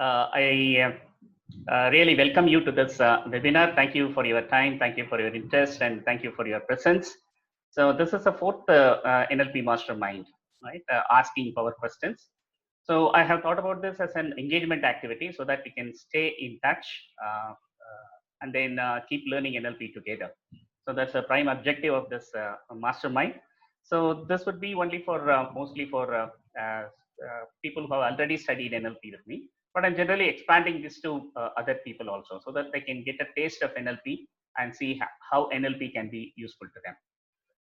I really welcome you to this webinar. Thank you for your time. Thank you for your interest, and thank you for your presence. So this is the fourth NLP Mastermind, right? Asking power questions. So I have thought about this as an engagement activity so that we can stay in touch and then keep learning NLP together. So that's the prime objective of this mastermind. So this would be only for mostly for people who have already studied NLP with me, but I'm generally expanding this to other people also so that they can get a taste of NLP and see how NLP can be useful to them.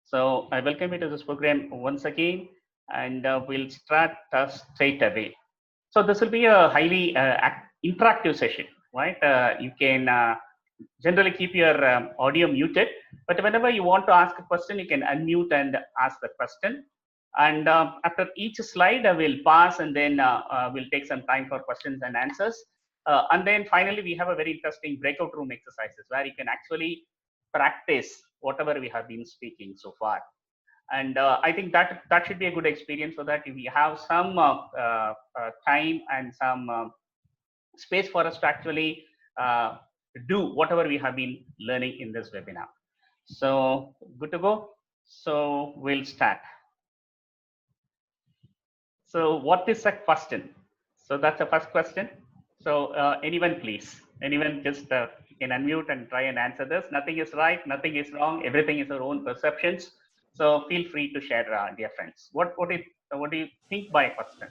So I welcome you to this program once again, and we'll start straight away. So this will be a highly interactive session, right? You can generally keep your audio muted, but whenever you want to ask a question, you can unmute and ask the question. And after each slide, I will pass, and then we'll take some time for questions and answers. And then finally, we have a very interesting breakout room exercises where you can actually practice whatever we have been speaking so far. And I think that should be a good experience so that we have some time and some space for us to actually do whatever we have been learning in this webinar. So good to go. So we'll start. So what is a question? So that's the first question. So anyone, please. Anyone, just can unmute and try and answer this. Nothing is right, nothing is wrong. Everything is our own perceptions. So feel free to share, dear friends. What do you think by a question?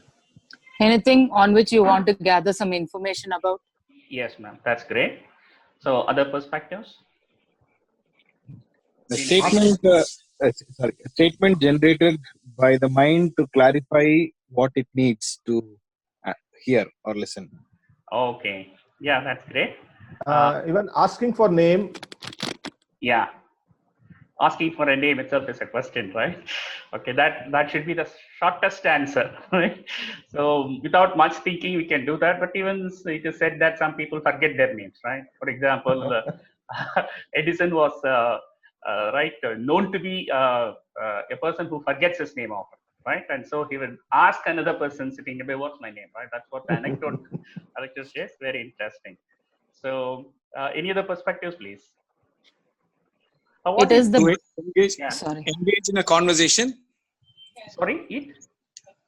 Anything on which you want to gather some information about? Yes, ma'am. That's great. So other perspectives? The statement generated by the mind to clarify what it needs to hear or listen. Okay. Yeah, that's great. Even asking for name. Yeah. Asking for a name itself is a question, right? Okay, that should be the shortest answer, right? So without much thinking, we can do that. But even it is said that some people forget their names, right? For example, Edison was known to be a person who forgets his name often, right? And so he would ask another person sitting nearby, "What's my name?" Right? That's what the anecdote says. Very interesting. So, any other perspectives, please? It is the engage in a conversation. Sorry,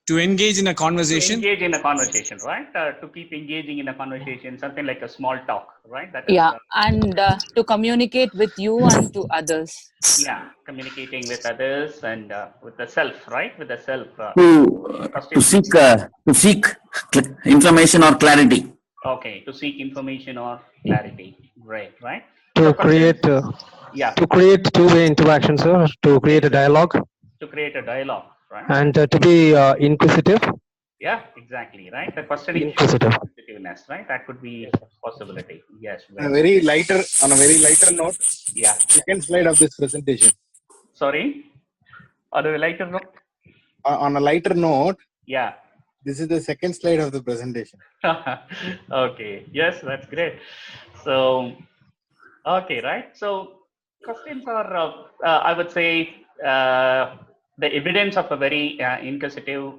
to engage in a conversation. To engage in a conversation, right? To keep engaging in a conversation, something like a small talk, right? That is, and to communicate with you and to others. Yeah, communicating with others and with the self, right? With the self. To seek information or clarity. Okay, to seek information or clarity. Great, right? To create. To create two-way interaction, sir. To create a dialogue. To create a dialogue, right? And to be inquisitive. Yeah, exactly, right? The questioning inquisitiveness, right? That could be a possibility. Yes. On a very lighter note. Yeah. Second slide of this presentation. Sorry. On a lighter note. On a lighter note. Yeah. This is the second slide of the presentation. Okay. Yes, that's great. So, okay, right? So, questions are, I would say, the evidence of a very inquisitive,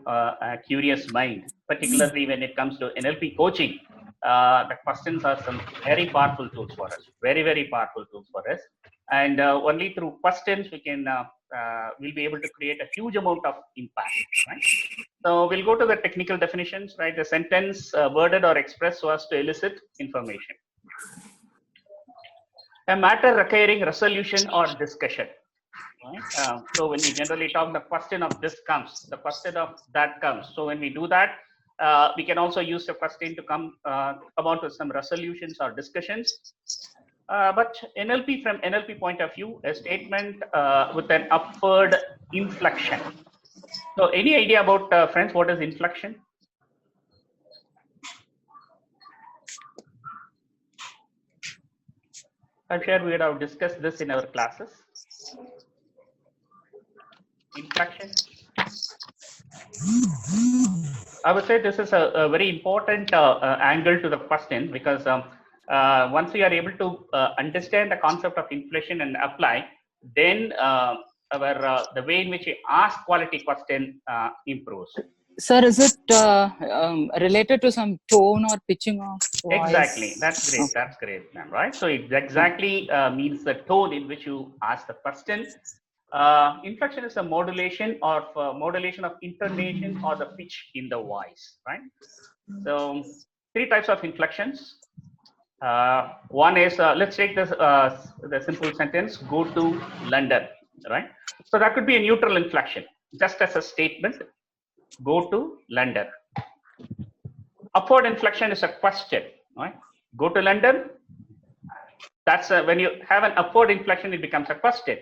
curious mind, particularly when it comes to NLP coaching. The questions are some very powerful tools for us, very, very powerful tools for us. And only through questions we can, we'll be able to create a huge amount of impact, right? So we'll go to the technical definitions, right? The sentence worded or expressed so as to elicit information. A matter requiring resolution or discussion. Right? So when we generally talk, the question of this comes, the question of that comes. So when we do that, we can also use the question to come out with some resolutions or discussions. But NLP, from NLP point of view, a statement with an upward inflection. So any idea about, friends, what is inflection? I'm sure we would have discussed this in our classes. Inflection. I would say this is a very important angle to the question, because once we are able to understand the concept of inflection and apply, then the way in which we ask quality question improves. Sir, is it related to some tone or pitching of voice? Exactly. That's great. That's great, ma'am. Right. So it exactly means the tone in which you ask the question. Inflection is a modulation of intonation or the pitch in the voice. Right. So 3 types of inflections. One is let's take this the simple sentence: "Go to London." Right. So that could be a neutral inflection, just as a statement. Go to London. Upward inflection is a question. Right? Go to London. That's when you have an upward inflection, it becomes a question.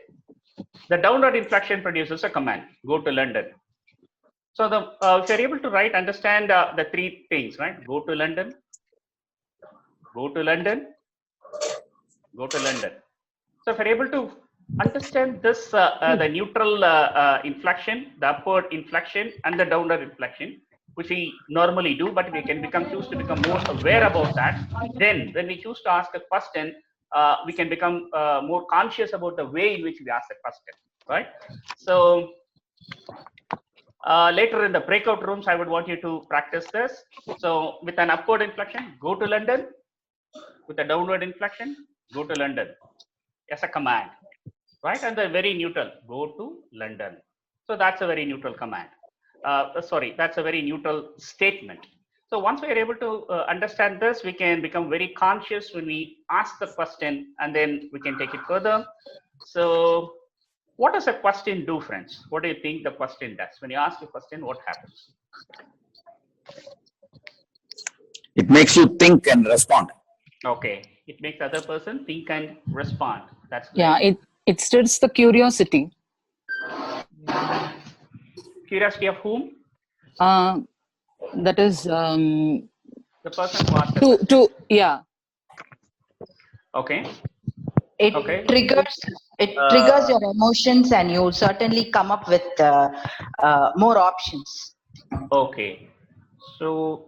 The downward inflection produces a command. Go to London. So the if you're able to understand the 3 things, right? Go to London. Go to London. Go to London. So if you're able to understand this, the neutral inflection, the upward inflection, and the downward inflection, which we normally do, but we can choose to become more aware about that. Then, when we choose to ask a question, we can become more conscious about the way in which we ask the question, right? So, later in the breakout rooms, I would want you to practice this. So, with an upward inflection, go to London. With a downward inflection, go to London as a command. Right, and the very neutral, go to London. So that's a very neutral command. That's a very neutral statement. So once we are able to understand this, we can become very conscious when we ask the question, and then we can take it further. So what does a question do, friends? What do you think the question does? When you ask a question, what happens? It makes you think and respond. Okay, it makes the other person think and respond. That's great. Yeah, it stirs the curiosity. Curiosity of whom? That is the person who asked the question. Yeah. Okay. It triggers your emotions, and you certainly come up with more options. Okay. So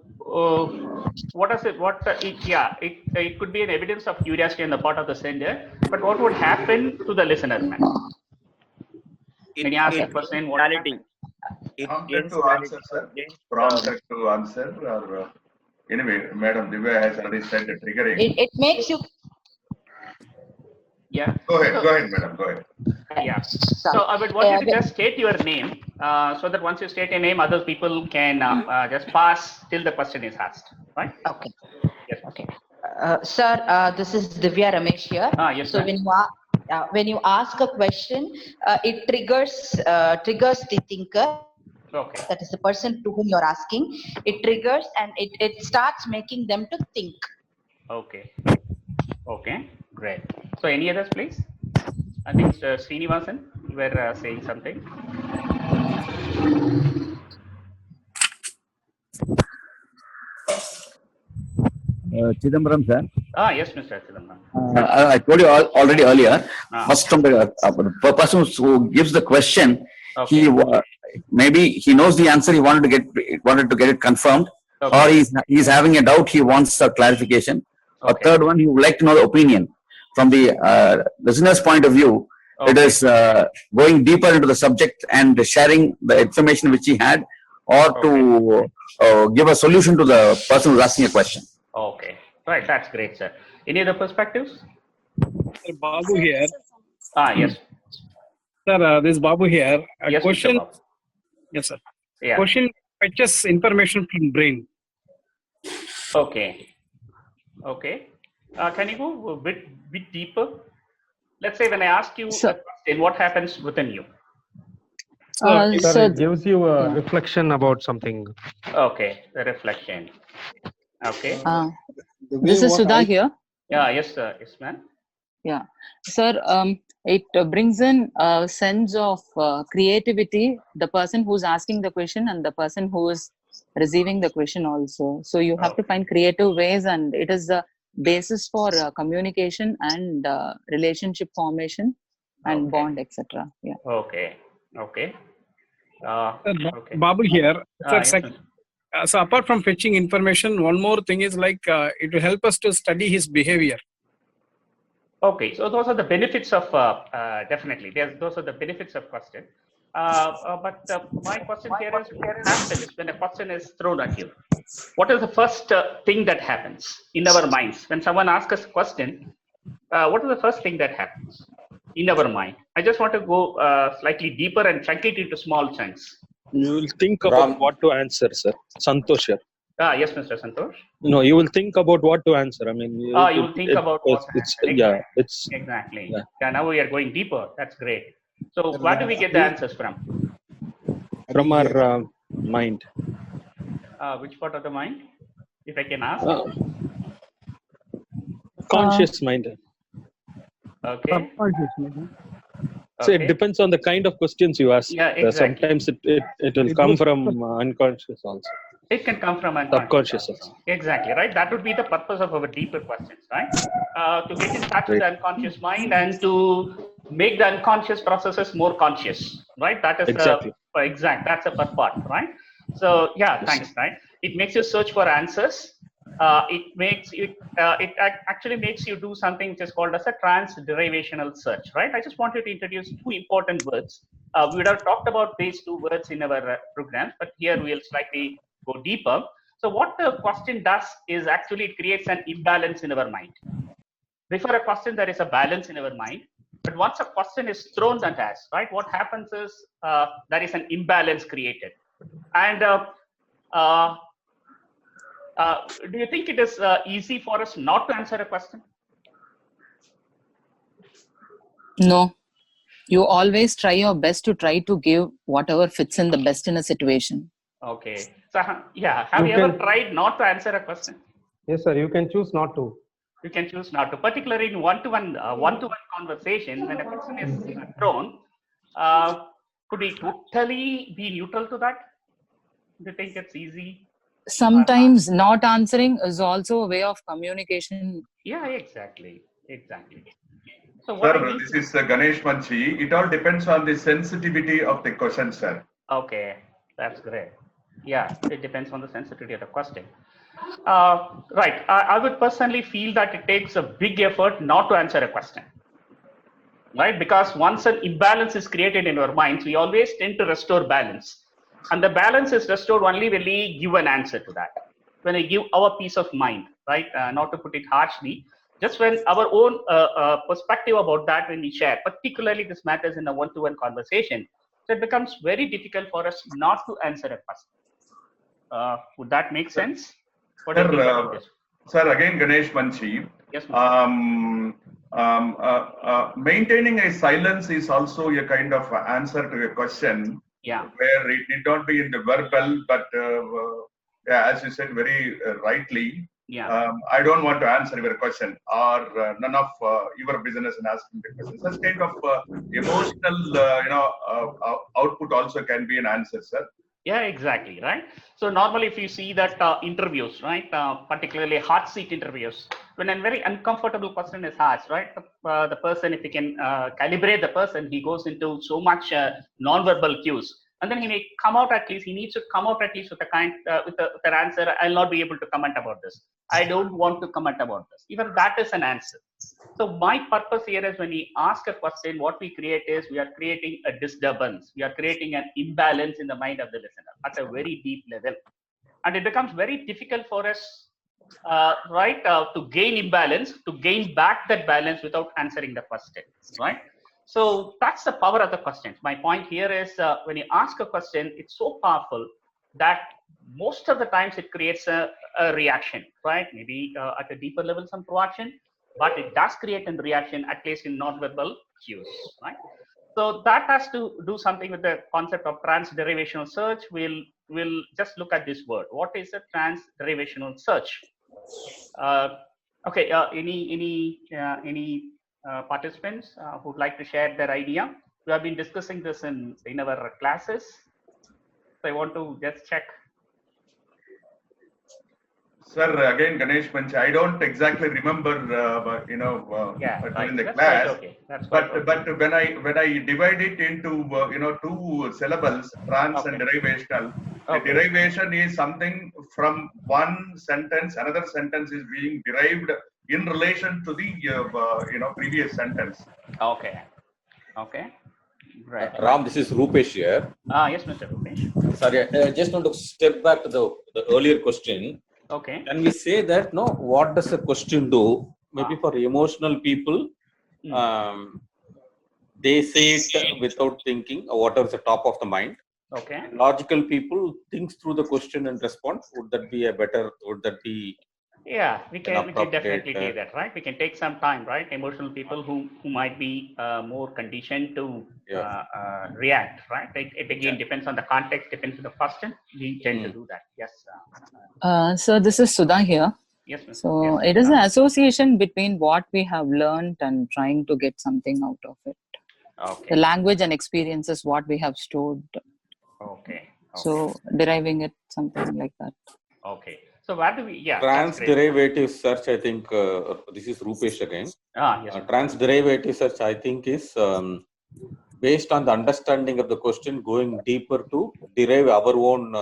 what does it? It could be an evidence of curiosity on the part of the sender. But what would happen to the listener? When you ask a person, what reality? Prompted to answer, sir. Prompted to answer, or anyway, Madam Divya has already said the triggering. It makes you. Yeah. Go ahead, Madam. Go ahead. Yeah. So I would want you to just state your name, so that once you state your name, other people can just pass till the question is asked. Right? Okay. Yes. Okay. Sir, this is Divya Ramesh here. Yes. So when you ask a question, it triggers the thinker. Okay. That is the person to whom you're asking. It triggers, and it starts making them to think. Okay. Okay. Great. So any others, please? I think Srinivasan, you were saying something. Chidambaram, sir. Yes, Mr. Chidambaram. I told you already earlier. First, from the person who gives the question, okay. Maybe he knows the answer. He wanted to get it confirmed, okay. Or he's having a doubt. He wants a clarification. Okay. A third one, he would like to know the opinion from the listener's point of view. Okay. It is going deeper into the subject and sharing the information which he had, or to give a solution to the person who's asking a question. Okay, right. That's great, sir. Any other perspectives? Babu here. Yes. Sir, this is Babu here. Yes, question. Yes, sir. Yeah. Question fetches information from brain. Okay. Okay. Can you go a bit deeper? Let's say when I ask you a question, what happens within you? It gives you a reflection about something. Okay, the reflection. Okay. This is Sudha here. Yeah. Yes, sir. Yes, ma'am. Yeah, sir. It brings in a sense of creativity. The person who's asking the question and the person who is receiving the question also. So you have to find creative ways, and it is the basis for communication and relationship formation and bond, etc. Yeah. Okay. Okay. Babu here. So apart from fetching information, one more thing is like it will help us to study his behavior. Okay, so those are the benefits of definitely. Those are the benefits of question. But my question here is, what happens when a question is thrown at you? What is the first thing that happens in our minds when someone asks us a question? What is the first thing that happens in our mind? I just want to go slightly deeper and chunk it into small chunks. You will think about what to answer, sir. Santosh here. Yes, Mr. Santosh. No, you will think about what to answer. I mean, you will think about what it's exactly. Yeah, now we are going deeper. That's great. So, where do we get the answers from? From our mind. Which part of the mind, if I can ask? Conscious mind. Okay. Subconscious mind. So it depends on the kind of questions you ask. Yeah, exactly. Sometimes it will come from unconscious also. It can come from subconscious also. Exactly, right? That would be the purpose of our deeper questions, right? To get in touch with the unconscious mind and to make the unconscious processes more conscious, right? That is exactly. That's a first part, right? So yeah, thanks, right? It makes you search for answers. It actually makes you do something which is called as a trans-derivational search, right? I just wanted to introduce two important words. We would have talked about these two words in our programs, but here we'll slightly go deeper. So what the question does is actually it creates an imbalance in our mind. Before a question, there is a balance in our mind. But once a question is thrown at us, right, what happens is there is an imbalance created. And do you think it is easy for us not to answer a question? No. You always try your best to try to give whatever fits in the best in a situation. Okay. So, yeah, have you ever tried not to answer a question? Yes, sir. You can choose not to. You can choose not to, particularly in one-to-one conversation, when a question is thrown, could we totally be neutral to that? Do you think it's easy? Sometimes not answering is also a way of communication. Yeah, exactly. So sir, this is Ganesh Manchi. It all depends on the sensitivity of the question, sir. Okay, that's great. Yeah, it depends on the sensitivity of the question. Right. I would personally feel that it takes a big effort not to answer a question. Right? Because once an imbalance is created in our minds, we always tend to restore balance. And the balance is restored only when we give an answer to that. When we give our peace of mind, right? Not to put it harshly, just when our own perspective about that when we share, particularly this matters in a one-to-one conversation, so it becomes very difficult for us not to answer a question. Would that make sense? Sir, again, Ganesh Manchi. Yes, maintaining a silence is also a kind of answer to a question. Yeah. Where it need not be in the verbal, but as you said very rightly, yeah. I don't want to answer your question, or none of your business in asking the question. Such kind of emotional, output also can be an answer, sir. Yeah, exactly, right? So normally if you see that interviews, right, particularly hot seat interviews, when a very uncomfortable person is asked, right, the person, if he can calibrate the person, he goes into so much non-verbal cues. And then he may come out at least, he needs to come out at least with an answer, I'll not be able to comment about this. I don't want to comment about this. Even that is an answer. So my purpose here is when we ask a question, what we create is we are creating a disturbance. We are creating an imbalance in the mind of the listener at a very deep level. And it becomes very difficult for us, to gain imbalance, to gain back that balance without answering the question, right? So that's the power of the questions. My point here is when you ask a question, it's so powerful that most of the times it creates a reaction, right? Maybe at a deeper level, some proaction, but it does create a reaction, at least in non-verbal cues, right? So that has to do something with the concept of trans-derivational search. We'll just look at this word. What is a trans-derivational search? Okay, any participants who'd like to share their idea? We have been discussing this in our classes. So I want to just check. Sir, again, Ganesh Manchi, I don't exactly remember, during the class. Okay. But when I divide it into two syllables, trans and derivational, the derivation is something from one sentence, another sentence is being derived in relation to the previous sentence. Okay. Right. Ram, this is Rupesh here. Yes, Mr. Rupesh. Sorry, I just want to step back to the earlier question. Okay. Can we say that, no, what does a question do? Maybe for emotional people, they say it without thinking, or whatever is the top of the mind. Okay. Logical people thinks through the question and respond. Would that be Yeah, we can definitely do that, right? We can take some time, right? Emotional people who might be more conditioned to react, right? It again depends on the context, depends on the question. We tend to do that. Yes. So this is Sudha here. Yes, ma'am. So it is an association between what we have learned and trying to get something out of it. Okay. The language and experience is what we have stored. Okay. So deriving it, something like that. Okay. So where do we, Transderivative search, I think, this is Rupesh again. Yes. Transderivative search, I think, is based on the understanding of the question, going deeper to derive our own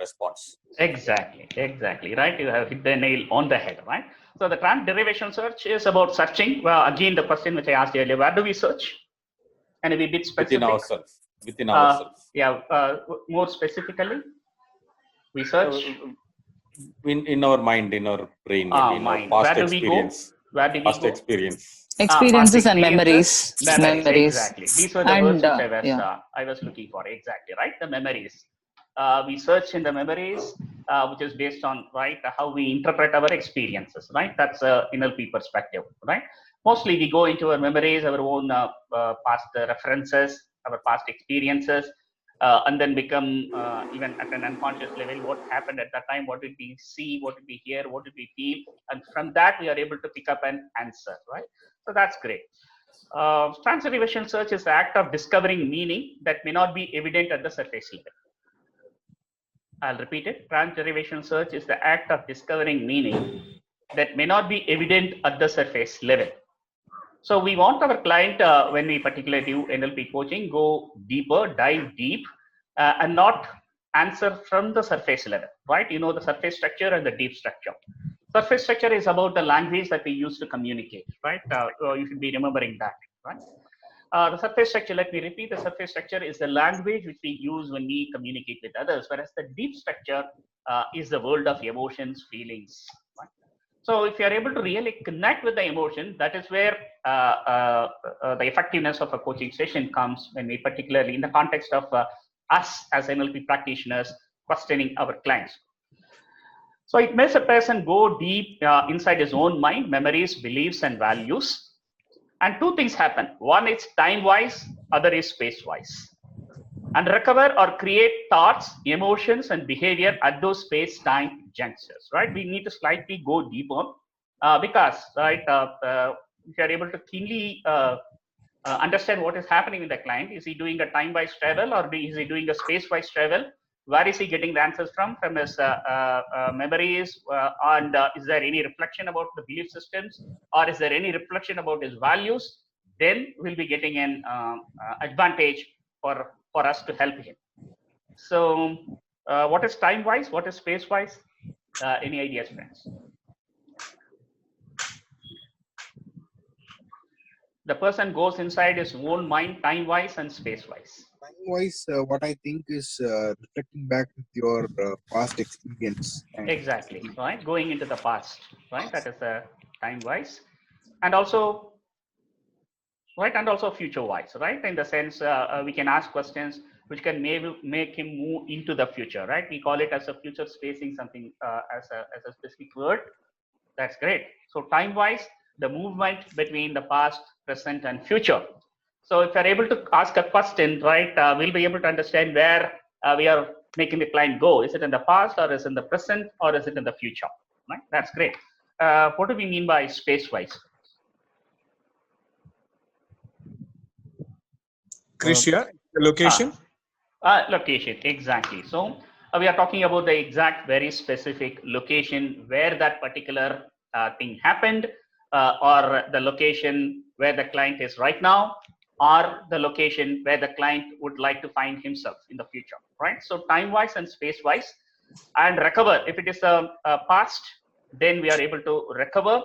response. Exactly, right? You have hit the nail on the head, right? So the transderivation search is about searching. Well, again, the question which I asked earlier, where do we search? And we bit specific. Within ourselves. More specifically, we search in our mind, in our brain, in our past experience. Where do we go? Experiences and memories. Exactly. These were the words which I was looking for. Exactly, right? The memories. We search in the memories, which is based on, right, how we interpret our experiences, right? That's NLP perspective, right? Mostly we go into our memories, our own past references, our past experiences, and then become even at an unconscious level, what happened at that time, what did we see, what did we hear, what did we feel, and from that we are able to pick up an answer, right? So that's great. Transderivation search is the act of discovering meaning that may not be evident at the surface level. I'll repeat it. Transderivation search is the act of discovering meaning that may not be evident at the surface level. So we want our client, when we particularly do NLP coaching, go deeper, dive deep, and not answer from the surface level, right? You know, the surface structure and the deep structure. Surface structure is about the language that we use to communicate, right? You should be remembering that, right? The surface structure, let me repeat, the surface structure is the language which we use when we communicate with others, whereas the deep structure is the world of emotions, feelings, right? So if you are able to really connect with the emotion, that is where the effectiveness of a coaching session comes, when we particularly in the context of us as NLP practitioners questioning our clients. So it makes a person go deep inside his own mind, memories, beliefs, and values. And two things happen. One is time-wise, other is space-wise. And recover or create thoughts, emotions, and behavior at those space-time junctures, right? We need to slightly go deeper because, right, if you are able to keenly understand what is happening with the client, is he doing a time-wise travel or is he doing a space-wise travel? Where is he getting the answers from his memories? And is there any reflection about the belief systems? Or is there any reflection about his values? Then we'll be getting an advantage for us to help him. So what is time-wise? What is space-wise? Any ideas, friends? The person goes inside his own mind, time-wise and space-wise. Time-wise, what I think is reflecting back with your past experience. Exactly, right? Going into the past, right? That is time-wise. And also, right? And also future-wise, right? In the sense, we can ask questions which can maybe make him move into the future, right? We call it as a future spacing, something as a specific word. That's great. So time-wise, the movement between the past, present, and future. So if you're able to ask a question, right, we'll be able to understand where we are making the client go. Is it in the past, or is it in the present, or is it in the future? Right? That's great. What do we mean by space-wise? Krishya, the location? Location, exactly. So we are talking about the exact, very specific location where that particular thing happened, or the location where the client is right now, or the location where the client would like to find himself in the future, right? So time-wise and space-wise, and recover. If it is a past, then we are able to recover.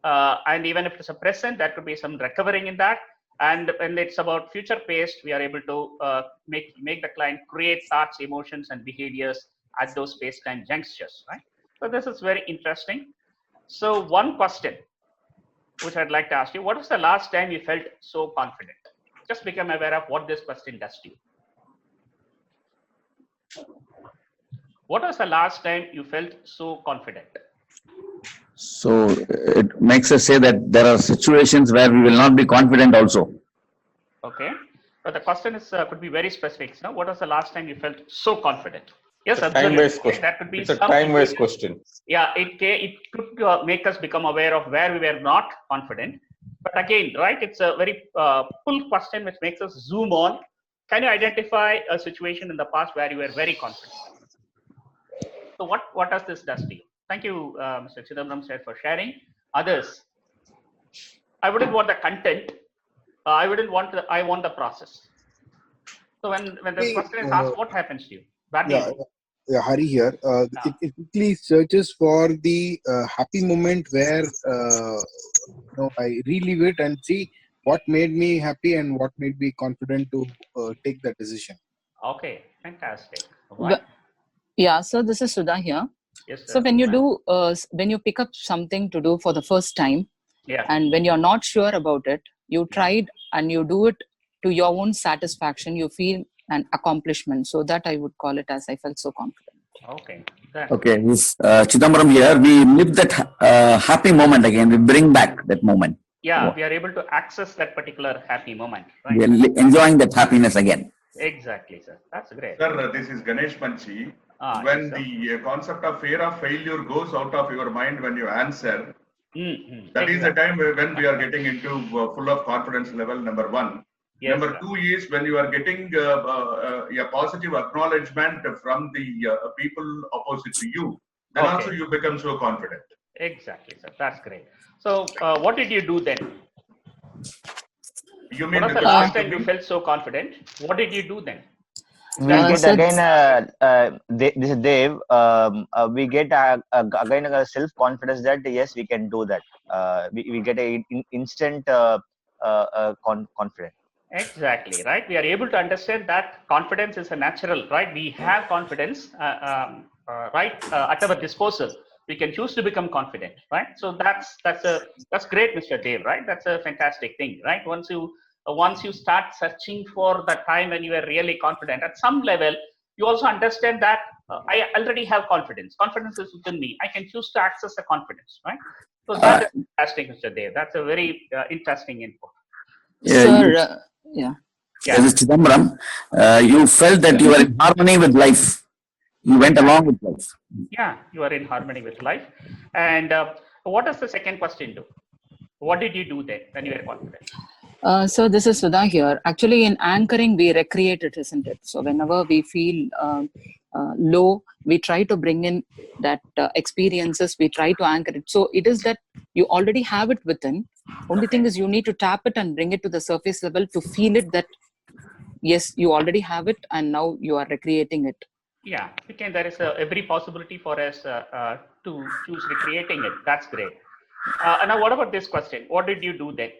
And even if it's a present, there could be some recovering in that. And when it's about future paced, we are able to make the client create thoughts, emotions, and behaviors at those space-time junctures, right? So this is very interesting. So one question which I'd like to ask you: what was the last time you felt so confident? Just become aware of what this question does to you. What was the last time you felt so confident? So it makes us say that there are situations where we will not be confident also. Okay, but the question is could be very specific. So what was the last time you felt so confident? Yes, it's a time-based question. That could be it's a time-based question. Yeah, it could make us become aware of where we were not confident. But again, right, it's a very full question which makes us zoom on. Can you identify a situation in the past where you were very confident? So what does this do to you? Thank you, Mr. Chidambaram sir, for sharing. Others, I wouldn't want the content. I want the process. So when the question is asked, what happens to you? Hari here. It quickly searches for the happy moment where I relive it and see what made me happy and what made me confident to take that decision. Okay, fantastic. Yeah, so this is Sudha here. Yes, sir. So when you do, when you pick up something to do for the first time, and when you're not sure about it, you tried and you do it to your own satisfaction, you feel an accomplishment. So that I would call it as I felt so confident. Okay. Okay, Chidambaram here. We live that happy moment again. We bring back that moment. Yeah, we are able to access that particular happy moment. Right? We are enjoying that happiness again. Exactly, sir. That's great. Sir, this is Ganesh Panchi. When the concept of fear of failure goes out of your mind when you answer, that is the time when we are getting into full of confidence level, number one. Yes, number two is when you are getting a positive acknowledgement from the people opposite to you, then also you become so confident. Exactly, sir. That's great. So, what did you do then? You mean what was the last time you felt so confident? What did you do then? We get again, this is Dev, we get again a self-confidence that yes, we can do that. We get an instant confidence. Exactly, right? We are able to understand that confidence is a natural, right? We have confidence, right, at our disposal. We can choose to become confident, right? So that's great, Mr. Dev, right? That's a fantastic thing, right? Once you start searching for the time when you are really confident, at some level, you also understand that I already have confidence. Confidence is within me. I can choose to access the confidence, right? So that's fantastic, Mr. Dev. That's a very interesting input. Sir, As Chidambaram, you felt that you were in harmony with life. You went along with life. Yeah, you are in harmony with life. And what does the second question do? What did you do then when you were confident? So this is Sudha here. Actually, in anchoring, we recreate it, isn't it? So whenever we feel low, we try to bring in that experiences. We try to anchor it. So it is that you already have it within. Only thing is you need to tap it and bring it to the surface level to feel it that, yes, you already have it and now you are recreating it. Yeah, okay, there is every possibility for us to choose recreating it. That's great. Now, what about this question? What did you do then?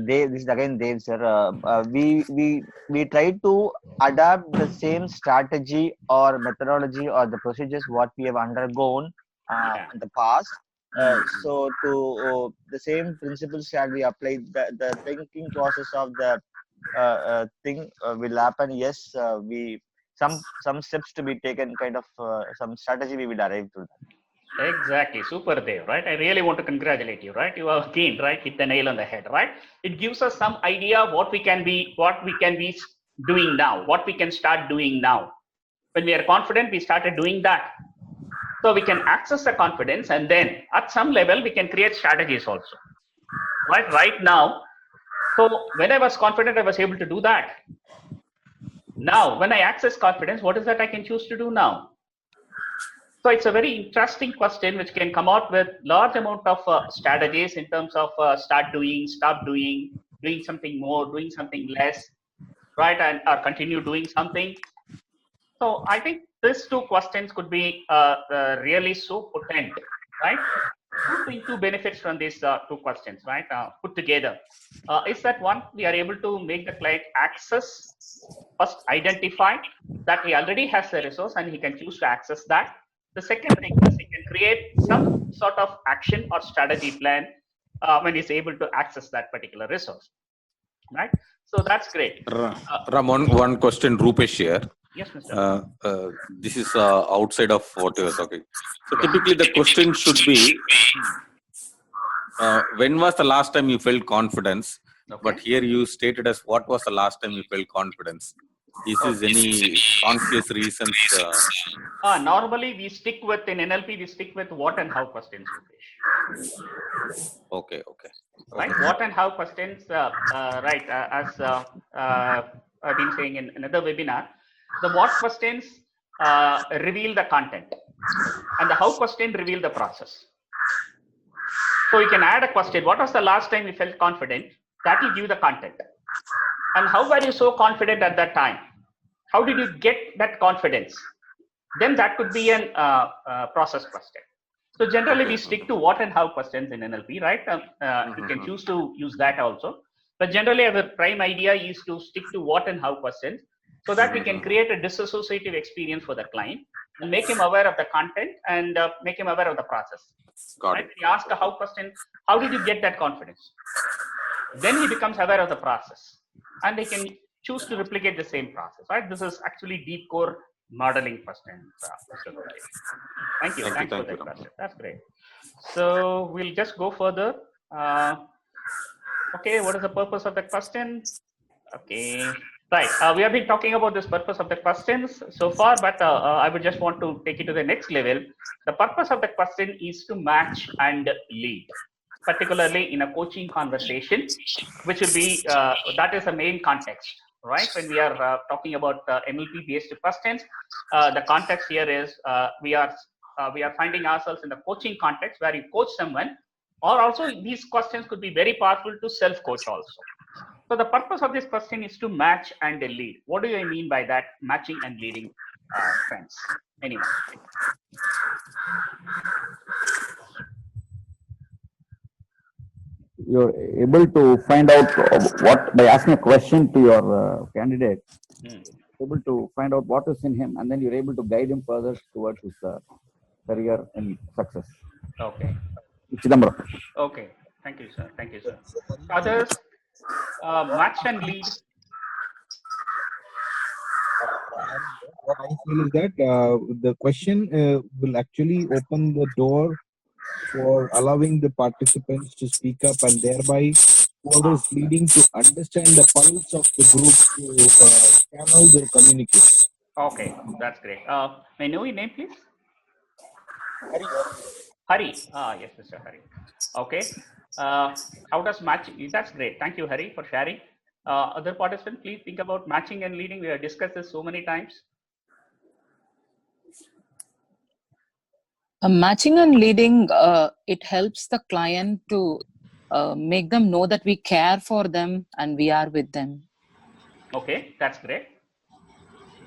This is again Dev, sir. We try to adapt the same strategy or methodology or the procedures what we have undergone in the past. So to the same principles shall be applied. The thinking process of the thing will happen. Yes, some steps to be taken. Kind of some strategy we will arrive to that. Exactly, super Dev, right? I really want to congratulate you, right? You have again, right, hit the nail on the head, right? It gives us some idea what we can be doing now, what we can start doing now. When we are confident, we started doing that. So we can access the confidence, and then at some level we can create strategies also, right? Right now, so when I was confident, I was able to do that. Now, when I access confidence, what is that I can choose to do now? So it's a very interesting question which can come out with large amount of strategies in terms of start doing, stop doing, doing something more, doing something less, right? And or continue doing something. So I think these two questions could be really so potent, right? two things, two benefits from these two questions, right? Put together, is that one, we are able to make the client access, first identify that he already has the resource and he can choose to access that. The second thing is he can create some sort of action or strategy plan when he's able to access that particular resource, right? So that's great. Ramon, one question, Rupesh here. Yes, Mr. This is outside of what you are talking. So typically the question should be, when was the last time you felt confidence? Okay. But here you stated as what was the last time you felt confidence? Is there any conscious reasons? Normally we stick with, in NLP, we stick with what and how questions, Rupesh. Okay. Right, what and how questions, right, as I've been saying in another webinar, the what questions reveal the content and the how question reveal the process. So you can add a question, what was the last time you felt confident? That will give the content. And how were you so confident at that time? How did you get that confidence? Then that could be an process question. So generally we stick to what and how questions in NLP, right? You can choose to use that also. But generally our prime idea is to stick to what and how questions so that we can create a disassociative experience for the client and make him aware of the content and make him aware of the process. Right? We ask a how question, how did you get that confidence? Then he becomes aware of the process and they can choose to replicate the same process, right? This is actually deep core modeling questions. Thank you. Thanks for that question. That's great. So we'll just go further. Okay, what is the purpose of the question? Okay, right. We have been talking about this purpose of the questions so far, but I would just want to take it to the next level. The purpose of the question is to match and lead, particularly in a coaching conversation, which will be, that is the main context, right? When we are talking about NLP based questions, the context here is we are finding ourselves in the coaching context where you coach someone, or also these questions could be very powerful to self-coach also. So the purpose of this question is to match and lead. What do I mean by that, matching and leading, friends? Anyone? You're able to find out what, by asking a question to your candidate, able to find out what is in him, and then you're able to guide him further towards his career and success. Okay. Chidambaram. Okay. Thank you, sir. Thank you, sir. Others, match and lead. What I feel is that the question will actually open the door for allowing the participants to speak up, and thereby whoever is leading to understand the pulse of the group to channel their communication. Okay, that's great. May I know your name, please? Hari. Yes, Mr. Hari. Okay. How does matching? That's great. Thank you, Hari, for sharing. Other participants, please think about matching and leading. We have discussed this so many times. Matching and leading, it helps the client to make them know that we care for them and we are with them. Okay, that's great.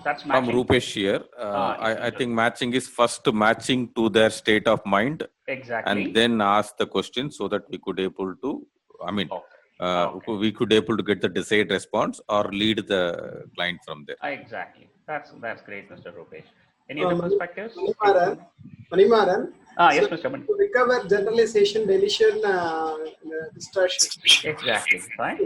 That's From matching. Rupesh here, I think matching is first matching to their state of mind. Exactly. And then ask the question so that we could able to, we could able to get the desired response or lead the client from there. Exactly. That's great, Mr. Rupesh. Any other perspectives? Manimaran. Yes, Mr. Mani. To recover generalization, deletion, distortion. Exactly. Right.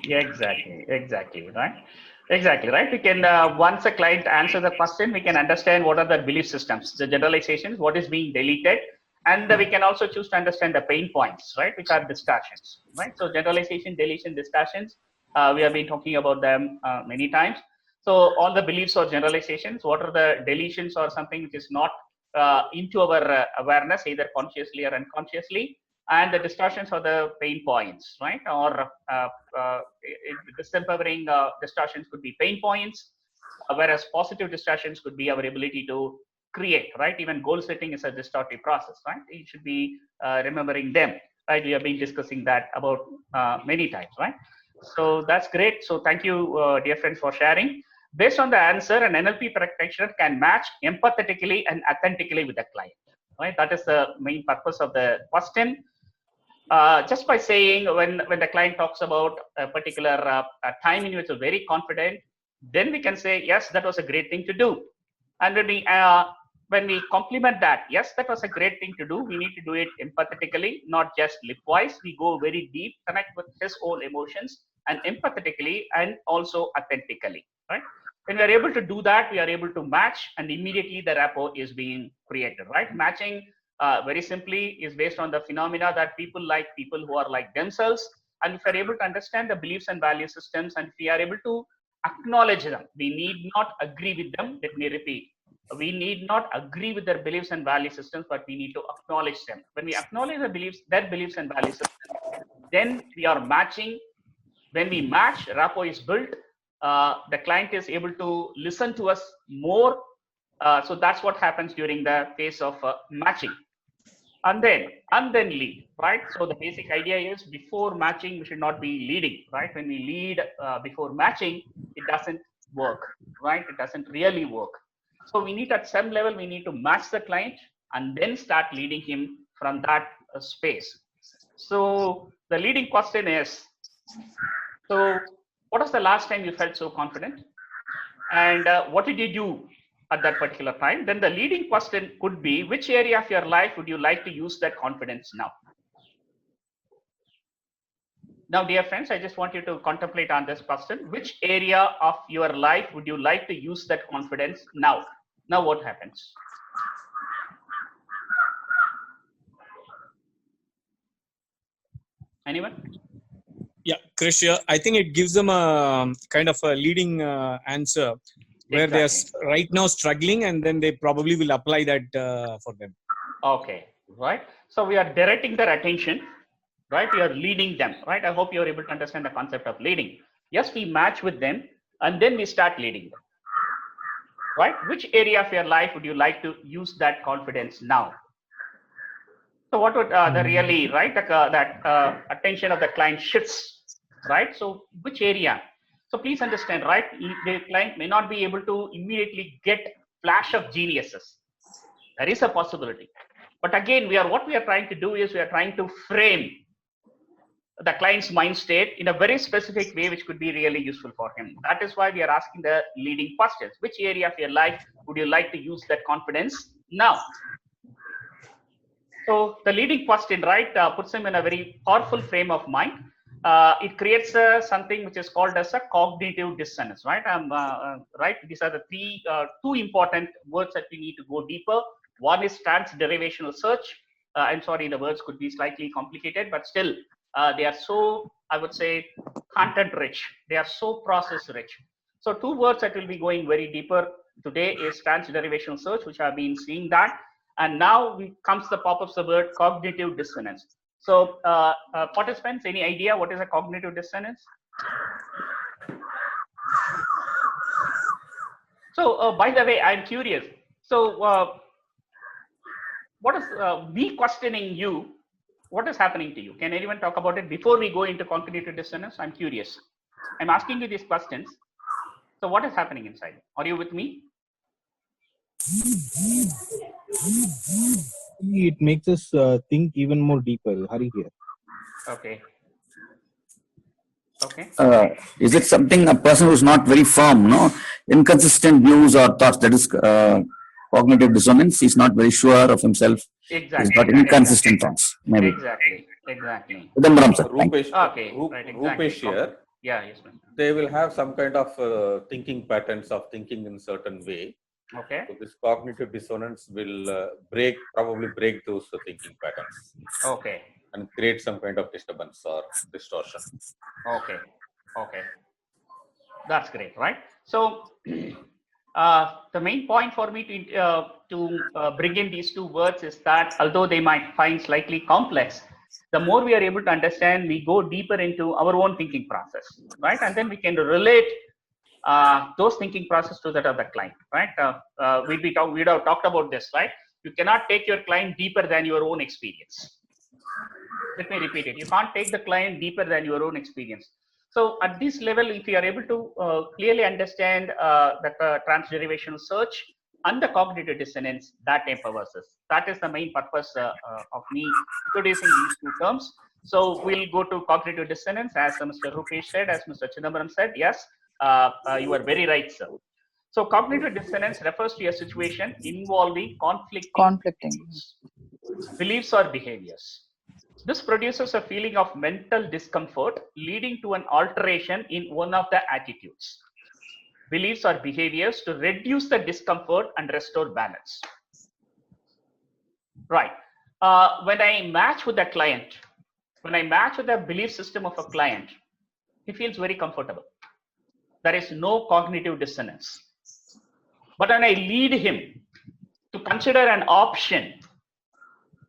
Exactly. Right. Exactly. Right. We can once a client answers the question, we can understand what are the belief systems, the generalizations, what is being deleted, and we can also choose to understand the pain points, right, which are distortions. Right. So generalization, deletion, distortions. We have been talking about them many times. So all the beliefs or generalizations, what are the deletions or something which is not into our awareness, either consciously or unconsciously, and the distortions are the pain points, right? Or disempowering distortions could be pain points, whereas positive distortions could be our ability to create, right? Even goal setting is a distortive process, right? You should be remembering them, right? We have been discussing that about many times, right? So that's great. So thank you, dear friends, for sharing. Based on the answer, an NLP practitioner can match empathetically and authentically with the client. right? That is the main purpose of the question. Just by saying when the client talks about a particular time in which you're very confident, then we can say, yes, that was a great thing to do. And when we compliment that, yes, that was a great thing to do, we need to do it empathetically, not just lip-wise. We go very deep, connect with his own emotions, and empathetically and also authentically, right? When we are able to do that, we are able to match, and immediately the rapport is being created, right? Matching, very simply, is based on the phenomena that people like people who are like themselves. And if we are able to understand the beliefs and value systems, and if we are able to acknowledge them, we need not agree with them. Let me repeat. We need not agree with their beliefs and value systems, but we need to acknowledge them. When we acknowledge their beliefs and value systems, then we are matching. When we match, rapport is built. The client is able to listen to us more. So that's what happens during the phase of matching. And then lead, right? So the basic idea is before matching, we should not be leading, right? When we lead before matching, it doesn't work, right? It doesn't really work. So we need at some level, we need to match the client and then start leading him from that space. So the leading question is, so what was the last time you felt so confident? And what did you do at that particular time? Then the leading question could be, which area of your life would you like to use that confidence now? Now, dear friends, I just want you to contemplate on this question. Which area of your life would you like to use that confidence now? Now what happens? Anyone? Yeah, Krish, I think it gives them a kind of a leading answer where they are right now struggling, and then they probably will apply that for them. Okay, right. So we are directing their attention, right? We are leading them, right? I hope you are able to understand the concept of leading. Yes, we match with them, and then we start leading them, right? Which area of your life would you like to use that confidence now? So what would the really, right? That attention of the client shifts, right? So which area? So please understand, right? The client may not be able to immediately get flash of geniuses. There is a possibility. But again, what we are trying to do is we are trying to frame the client's mind state in a very specific way, which could be really useful for him. That is why we are asking the leading questions. Which area of your life would you like to use that confidence now? So the leading question, right, puts him in a very powerful frame of mind. It creates something which is called as a cognitive dissonance, right? Right. These are the two important words that we need to go deeper. One is trans-derivational search. I'm sorry, the words could be slightly complicated, but still, they are so, I would say, content-rich. They are so process-rich. So two words that will be going very deeper today is trans-derivational search, which I've been seeing that. And now comes the pop-ups the word cognitive dissonance. So participants, any idea what is a cognitive dissonance? So by the way, I'm curious. So what is me questioning you? What is happening to you? Can anyone talk about it before we go into cognitive dissonance? I'm curious. I'm asking you these questions. So what is happening inside? Are you with me? It makes us think even more deeper. Hari here. Okay. Okay. Is it something a person who's not very firm, no? Inconsistent views or thoughts, that is cognitive dissonance. He's not very sure of himself. Exactly. He's got inconsistent thoughts, maybe. Exactly. Rupesh, okay. Right, exactly. Rupesh here. Yeah, yes, ma'am. They will have some kind of thinking patterns of thinking in a certain way. Okay. So this cognitive dissonance will probably break those thinking patterns. Okay. And create some kind of disturbance or distortion. Okay. Okay. That's great, right? So the main point for me to bring in these two words is that although they might find slightly complex, the more we are able to understand, we go deeper into our own thinking process, right? And then we can relate those thinking process to that of the client, right? We'd have talked about this, right? You cannot take your client deeper than your own experience. Let me repeat it. You can't take the client deeper than your own experience. So at this level, if you are able to clearly understand that trans-derivational search and the cognitive dissonance that empowers us. That is the main purpose of me introducing these two terms. So we'll go to cognitive dissonance, as Mr. Rupesh said, as Mr. Chidambaram said. Yes, you are very right, sir. So cognitive dissonance refers to a situation involving conflicting beliefs or behaviors. This produces a feeling of mental discomfort leading to an alteration in one of the attitudes, beliefs or behaviors to reduce the discomfort and restore balance. Right. When I match with a client, when I match with the belief system of a client, he feels very comfortable. There is no cognitive dissonance. But when I lead him to consider an option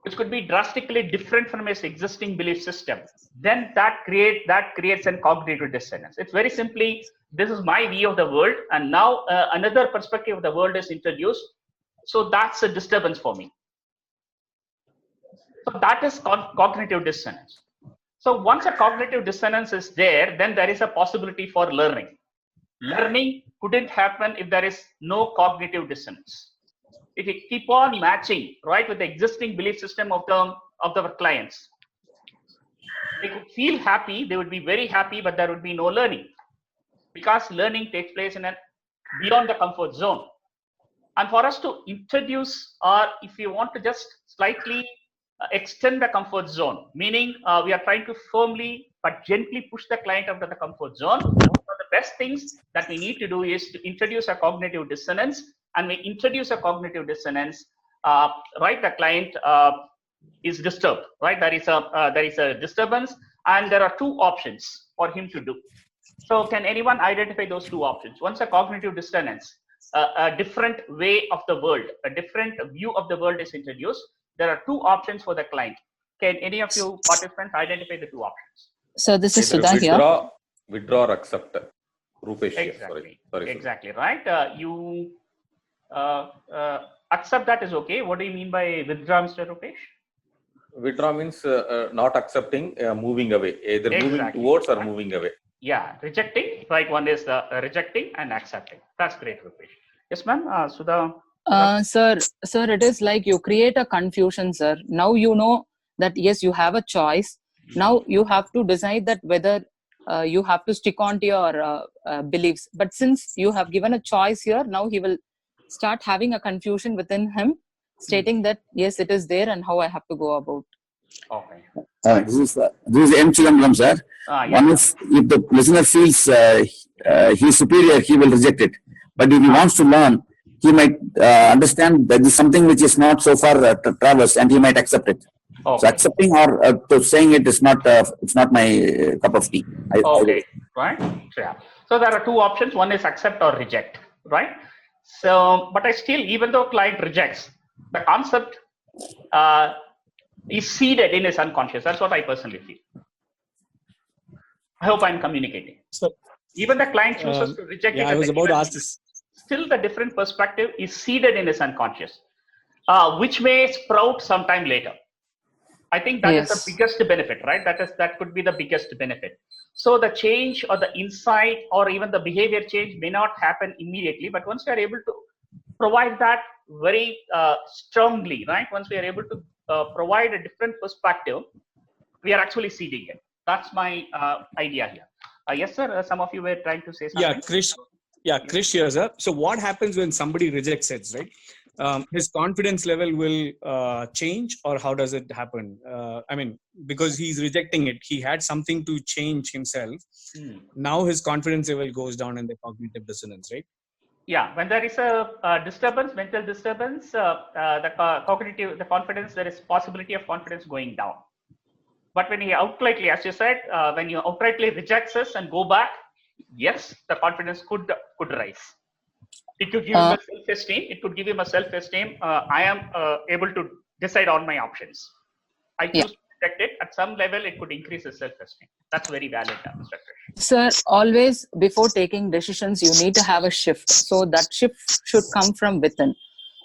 which could be drastically different from his existing belief system, then that creates a cognitive dissonance. It's very simply, this is my view of the world, and now another perspective of the world is introduced. So that's a disturbance for me. So that is cognitive dissonance. So once a cognitive dissonance is there, then there is a possibility for learning. Learning couldn't happen if there is no cognitive dissonance. If you keep on matching, right, with the existing belief system of the clients, they could feel happy, they would be very happy, but there would be no learning, because learning takes place in beyond the comfort zone. And for us to introduce, or if you want to just slightly extend the comfort zone, meaning we are trying to firmly but gently push the client out of the comfort zone. One of the best things that we need to do is to introduce a cognitive dissonance. And we introduce a cognitive dissonance, right? The client is disturbed, right? There is a disturbance, and there are two options for him to do. So can anyone identify those two options? Once a cognitive dissonance, a different way of the world, a different view of the world is introduced, there are two options for the client. Can any of you participants identify the two options? So this is Sudha here. Withdraw or accept. Rupesh, exactly. Sorry. Exactly, right? You accept that is okay. What do you mean by withdraw, Mr. Rupesh? Withdraw means not accepting, moving away, either moving towards or moving away. Yeah, rejecting, right? One is rejecting and accepting. That's great, Rupesh. Yes, ma'am. Sudha. Sir, it is like you create a confusion, sir. Now you know that yes, you have a choice. Now you have to decide that whether you have to stick on to your beliefs. But since you have given a choice here, now he will start having a confusion within him, stating that yes, it is there and how I have to go about. Okay. This is M. Chidambaram, sir. One is, if the listener feels he is superior, he will reject it. But if he wants to learn, he might understand that is something which is not so far traversed, and he might accept it. Okay. So accepting or saying it is not, it's not my cup of tea. Right. Yeah. So there are two options. One is accept or reject, right? So, but I still, even though client rejects, the concept is seeded in his unconscious. That's what I personally feel. I hope I'm communicating. So, even the client chooses to reject it. I was about to ask this. Still, the different perspective is seeded in his unconscious, which may sprout sometime later. I think that is the biggest benefit, right? That could be the biggest benefit. So the change or the insight or even the behavior change may not happen immediately, but once we are able to provide that very strongly, right? Once we are able to provide a different perspective, we are actually seeding it. That's my idea here. Yes, sir. Some of you were trying to say something. Krish here, sir. So what happens when somebody rejects it, right? His confidence level will change, or how does it happen? I mean, because he's rejecting it, he had something to change himself. Now his confidence level goes down and the cognitive dissonance, right? Yeah, when there is a disturbance, mental disturbance, the confidence, there is possibility of confidence going down. But when he outrightly, as you said, when you outrightly rejects us and go back, yes, the confidence could rise. It could give him a self-esteem. It could give him a self-esteem. I am able to decide on my options. I choose to reject it. At some level, it could increase his self-esteem. That's very valid, Mr. Krish. Sir, always before taking decisions, you need to have a shift. So that shift should come from within.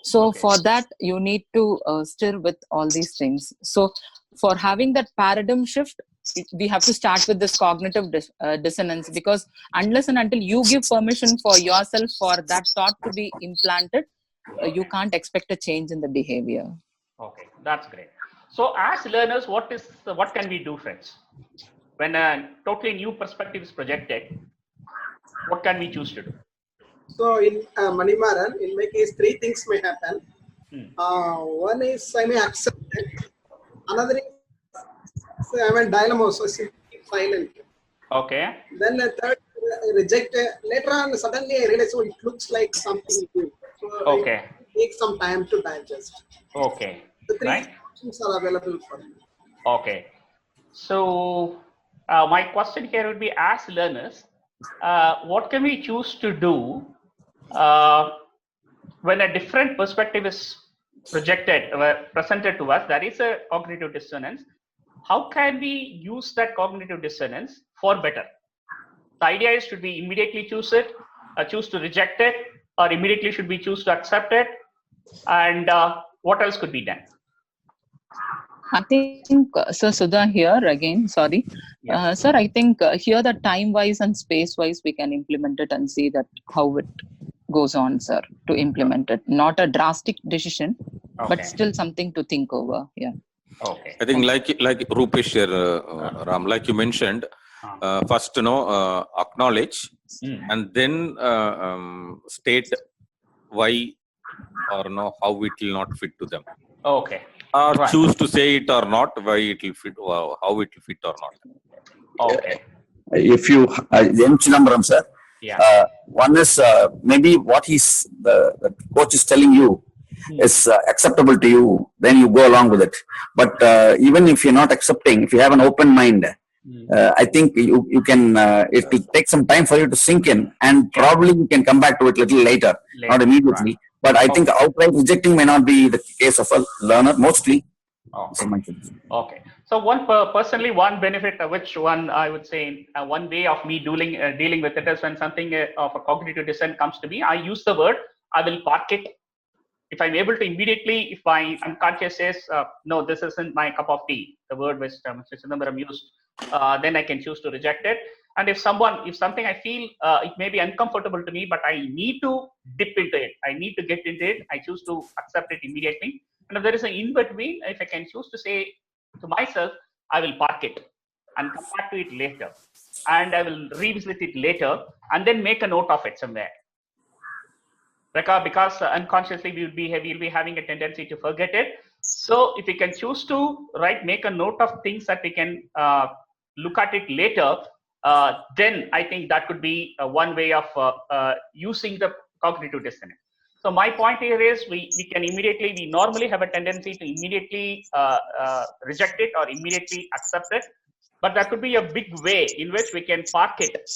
So for that, you need to stir with all these things. So for having that paradigm shift, we have to start with this cognitive dissonance, because unless and until you give permission for yourself for that thought to be implanted, you can't expect a change in the behavior. Okay, that's great. So as learners, what can we do, friends? When a totally new perspective is projected, what can we choose to do? So in Manimaran, in my case, 3 things may happen. One is I may accept it. Another is I may dilemma, so simply keep silent. Okay. Then the third, reject it. Later on, suddenly I realize, oh, it looks like something new. So okay. It takes some time to digest. Okay. The 3 right? options are available for you. Okay. So my question here would be, as learners, what can we choose to do when a different perspective is presented to us? That is a cognitive dissonance. How can we use that cognitive dissonance for better? The idea is, should we immediately choose to reject it, or immediately should we choose to accept it? And what else could be done? I think, Sir Sudha here again, sorry. Yeah. Sir, I think here the time-wise and space-wise, we can implement it and see that how it goes on, sir, to implement it. Not a drastic decision, but still something to think over. Yeah. Okay. I think like Rupesh here, Ram, like you mentioned, first, acknowledge and then state why or how it will not fit to them. Okay. Or choose to say it or not, why it will fit, how it will fit or not. Okay. If you, Chidambaram sir, one is maybe what the coach is telling you is acceptable to you, then you go along with it. But even if you're not accepting, if you have an open mind, I think you can, it will take some time for you to sink in, and probably you can come back to it a little later, not immediately. But I think outright rejecting may not be the case of a learner, mostly. Okay. So personally, one benefit, which one I would say, one way of me dealing with it is when something of a cognitive dissonance comes to me, I use the word, I will park it. If I'm able to immediately, if my unconscious says, no, this isn't my cup of tea, the word which Chidambaram used, then I can choose to reject it. And if something I feel it may be uncomfortable to me, but I need to dip into it, I need to get into it, I choose to accept it immediately. And if there is an in between, if I can choose to say to myself, I will park it and come back to it later, and I will revisit it later, and then make a note of it somewhere. Because unconsciously we'll be having a tendency to forget it. So if we can choose to make a note of things that we can look at it later, then I think that could be one way of using the cognitive dissonance. So my point here is we normally have a tendency to immediately reject it or immediately accept it. But that could be a big way in which we can park it,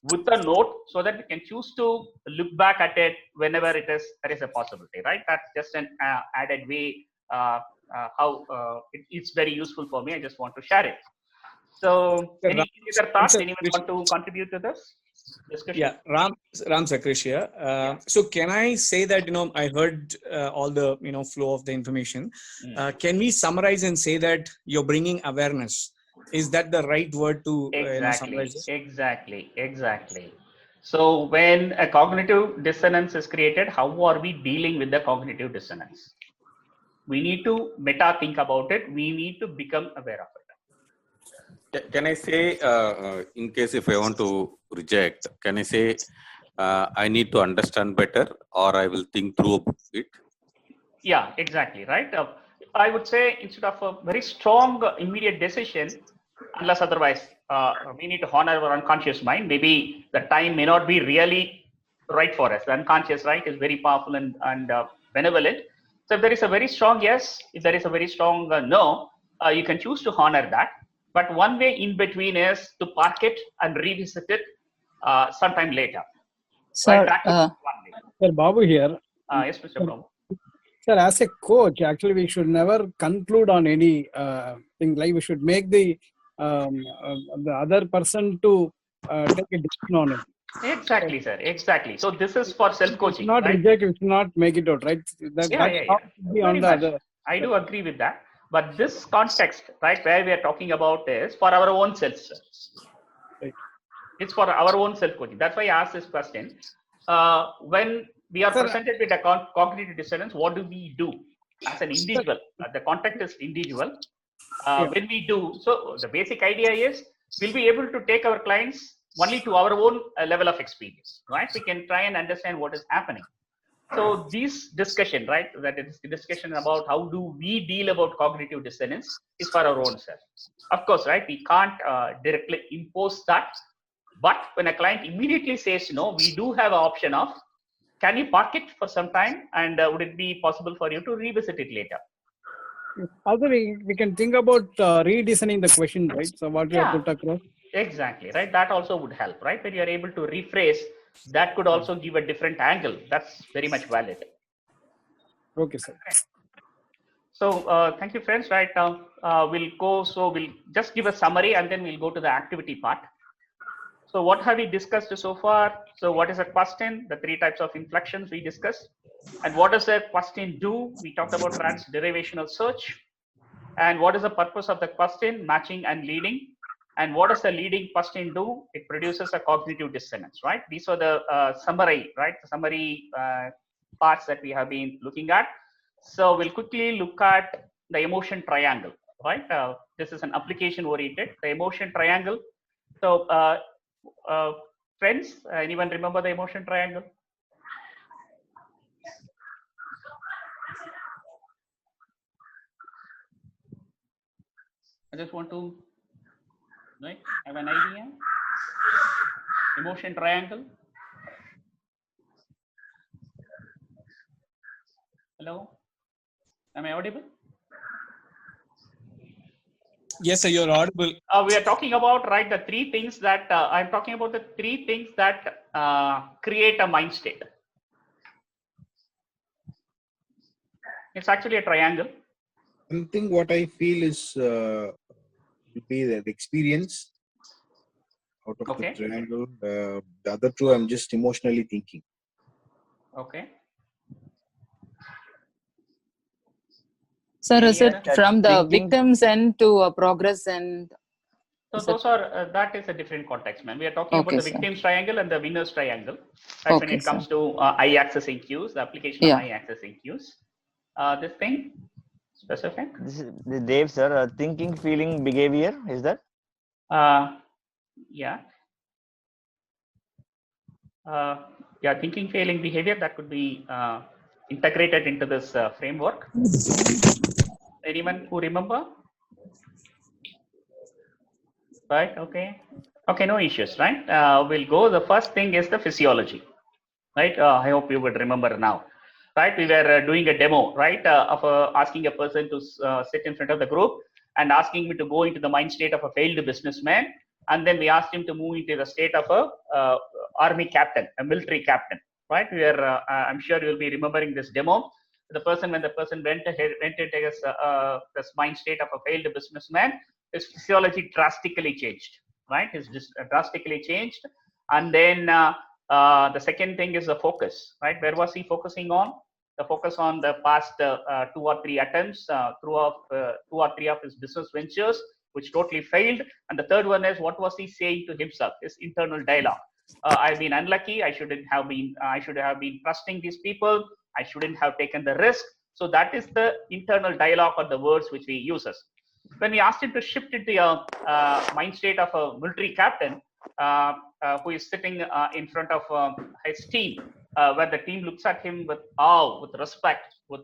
with a note, so that we can choose to look back at it whenever there is a possibility, right? That's just an added way how it's very useful for me. I just want to share it. So, any other thoughts? Anyone want to contribute to this discussion? Yeah, Ram Sakrish here. So, can I say that I heard all the flow of the information. Can we summarize and say that you're bringing awareness? Is that the right word to summarize this? Exactly. So, when a cognitive dissonance is created, how are we dealing with the cognitive dissonance? We need to meta think about it. We need to become aware of it. Can I say, in case if I want to reject, can I say I need to understand better, or I will think through it? Yeah, exactly, right? I would say instead of a very strong immediate decision, unless otherwise we need to honor our unconscious mind. Maybe the time may not be really right for us. The unconscious, is very powerful and benevolent. So if there is a very strong yes, if there is a very strong no, you can choose to honor that. But one way in between is to park it and revisit it sometime later. Sir, Sir Babu here. Yes, Mr. Babu. Sir, as a coach, actually, we should never conclude on any thing. Like we should make the other person to take a decision on it. Exactly, sir. Exactly. So this is for self-coaching. Not reject. We should not make it out, right? That's be on the other. I do agree with that. But this context, where we are talking about is for our own self. Right. It's for our own self-coaching. That's why I asked this question. When we are presented with a cognitive dissonance. What do we do as an individual? The context is individual. When we do, so the basic idea is we'll be able to take our clients only to our own level of experience, right? We can try and understand what is happening. So this discussion, right, that is the discussion about how do we deal about cognitive dissonance is for our own self. Of course, right, we can't directly impose that. But when a client immediately says no, we do have an option of, can you park it for some time, and would it be possible for you to revisit it later? Also, we can think about redesigning the question, right? So what you have put across. Exactly, right? That also would help, right? When you are able to rephrase, that could also give a different angle. That's very much valid. Okay, sir. Okay. So thank you, friends. Right now, we'll just give a summary and then we'll go to the activity part. So what have we discussed so far? So what is a question? The 3 types of inflections we discussed. And what does a question do? We talked about transderivational search. And what is the purpose of the question? Matching and leading. And what does the leading question do? It produces a cognitive dissonance, right? These are the summary, right? The summary parts that we have been looking at. So we'll quickly look at the emotion triangle, right? This is an application oriented, the emotion triangle. So friends, anyone remember the emotion triangle? I just want to have an idea. Emotion triangle. Hello, am I audible? Yes, sir, you're audible. We are talking about, right, the 3 things that I'm talking about, the 3 things that create a mind state. It's actually a triangle. I think what I feel is be the experience out of the triangle. The other 2, I'm just emotionally thinking. Okay. Sir, is it from the victim's end to progress end? So those are, that is a different context, man. We are talking about the victim's triangle and the winner's triangle. Right, when it comes to I-accessing cues, the application of I-accessing cues. This thing, specific? This is Dave, sir. Thinking, feeling, behavior, is that? Yeah. Thinking, feeling, behavior, that could be integrated into this framework. Anyone who remember? Right, okay. Okay, no issues, right? We'll go. The first thing is the physiology, right? I hope you would remember now. Right, we were doing a demo, right, of asking a person to sit in front of the group and asking me to go into the mind state of a failed businessman, and then we asked him to move into the state of a army captain, a military captain, right? We are, I'm sure you'll be remembering this demo. When the person went into this mind state of a failed businessman, his physiology drastically changed, right? His drastically changed, and then the second thing is the focus, right? Where was he focusing on? The focus on the past 2 or 3 attempts, 2 or 3 of his business ventures, which totally failed. And the third one is, what was he saying to himself? His internal dialogue. I've been unlucky. I should have been trusting these people. I shouldn't have taken the risk. So that is the internal dialogue or the words which we uses. When we asked him to shift into a mind state of a military captain, who is sitting in front of his team, where the team looks at him with awe, with respect, with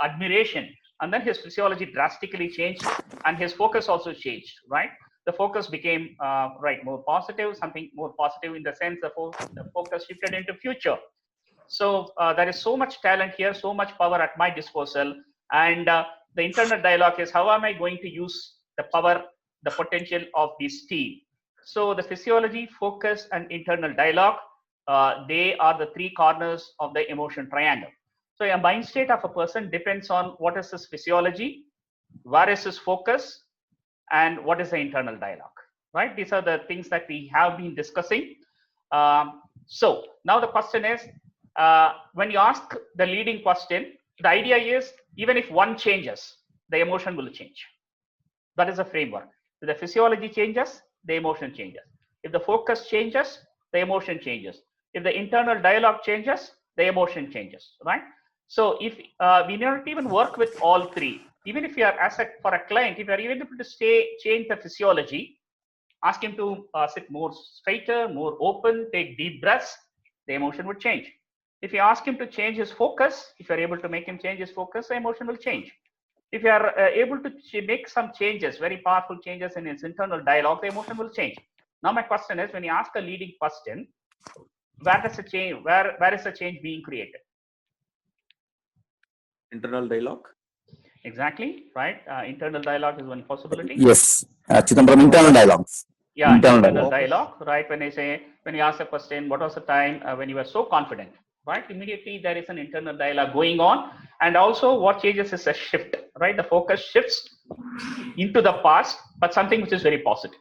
admiration, and then his physiology drastically changed and his focus also changed, right? The focus became more positive, something more positive in the sense the focus shifted into future. So there is so much talent here, so much power at my disposal, and the internal dialogue is, how am I going to use the power, the potential of this team? So the physiology, focus, and internal dialogue, they are the 3 corners of the emotion triangle. So a mind state of a person depends on what is his physiology, where is his focus, and what is the internal dialogue, right? These are the things that we have been discussing. So now the question is, when you ask the leading question, the idea is, even if one changes, the emotion will change. That is a framework. If the physiology changes, the emotion changes. If the focus changes, the emotion changes. If the internal dialogue changes, the emotion changes, right? So if we not even work with all three, even if you are for a client, if you are even able to change the physiology, ask him to sit more straighter, more open, take deep breaths, the emotion would change. If you ask him to change his focus, if you are able to make him change his focus, the emotion will change. If you are able to make some changes, very powerful changes in his internal dialogue, the emotion will change. Now my question is, when you ask a leading question, where does the change? Where is the change being created? Internal dialogue. Exactly, right. Internal dialogue is one possibility. Yes, Chidambaram, internal dialogues. Yeah, internal dialogue, right? When you ask a question, what was the time when you were so confident, right? Immediately there is an internal dialogue going on, and also what changes is a shift, right? The focus shifts into the past, but something which is very positive.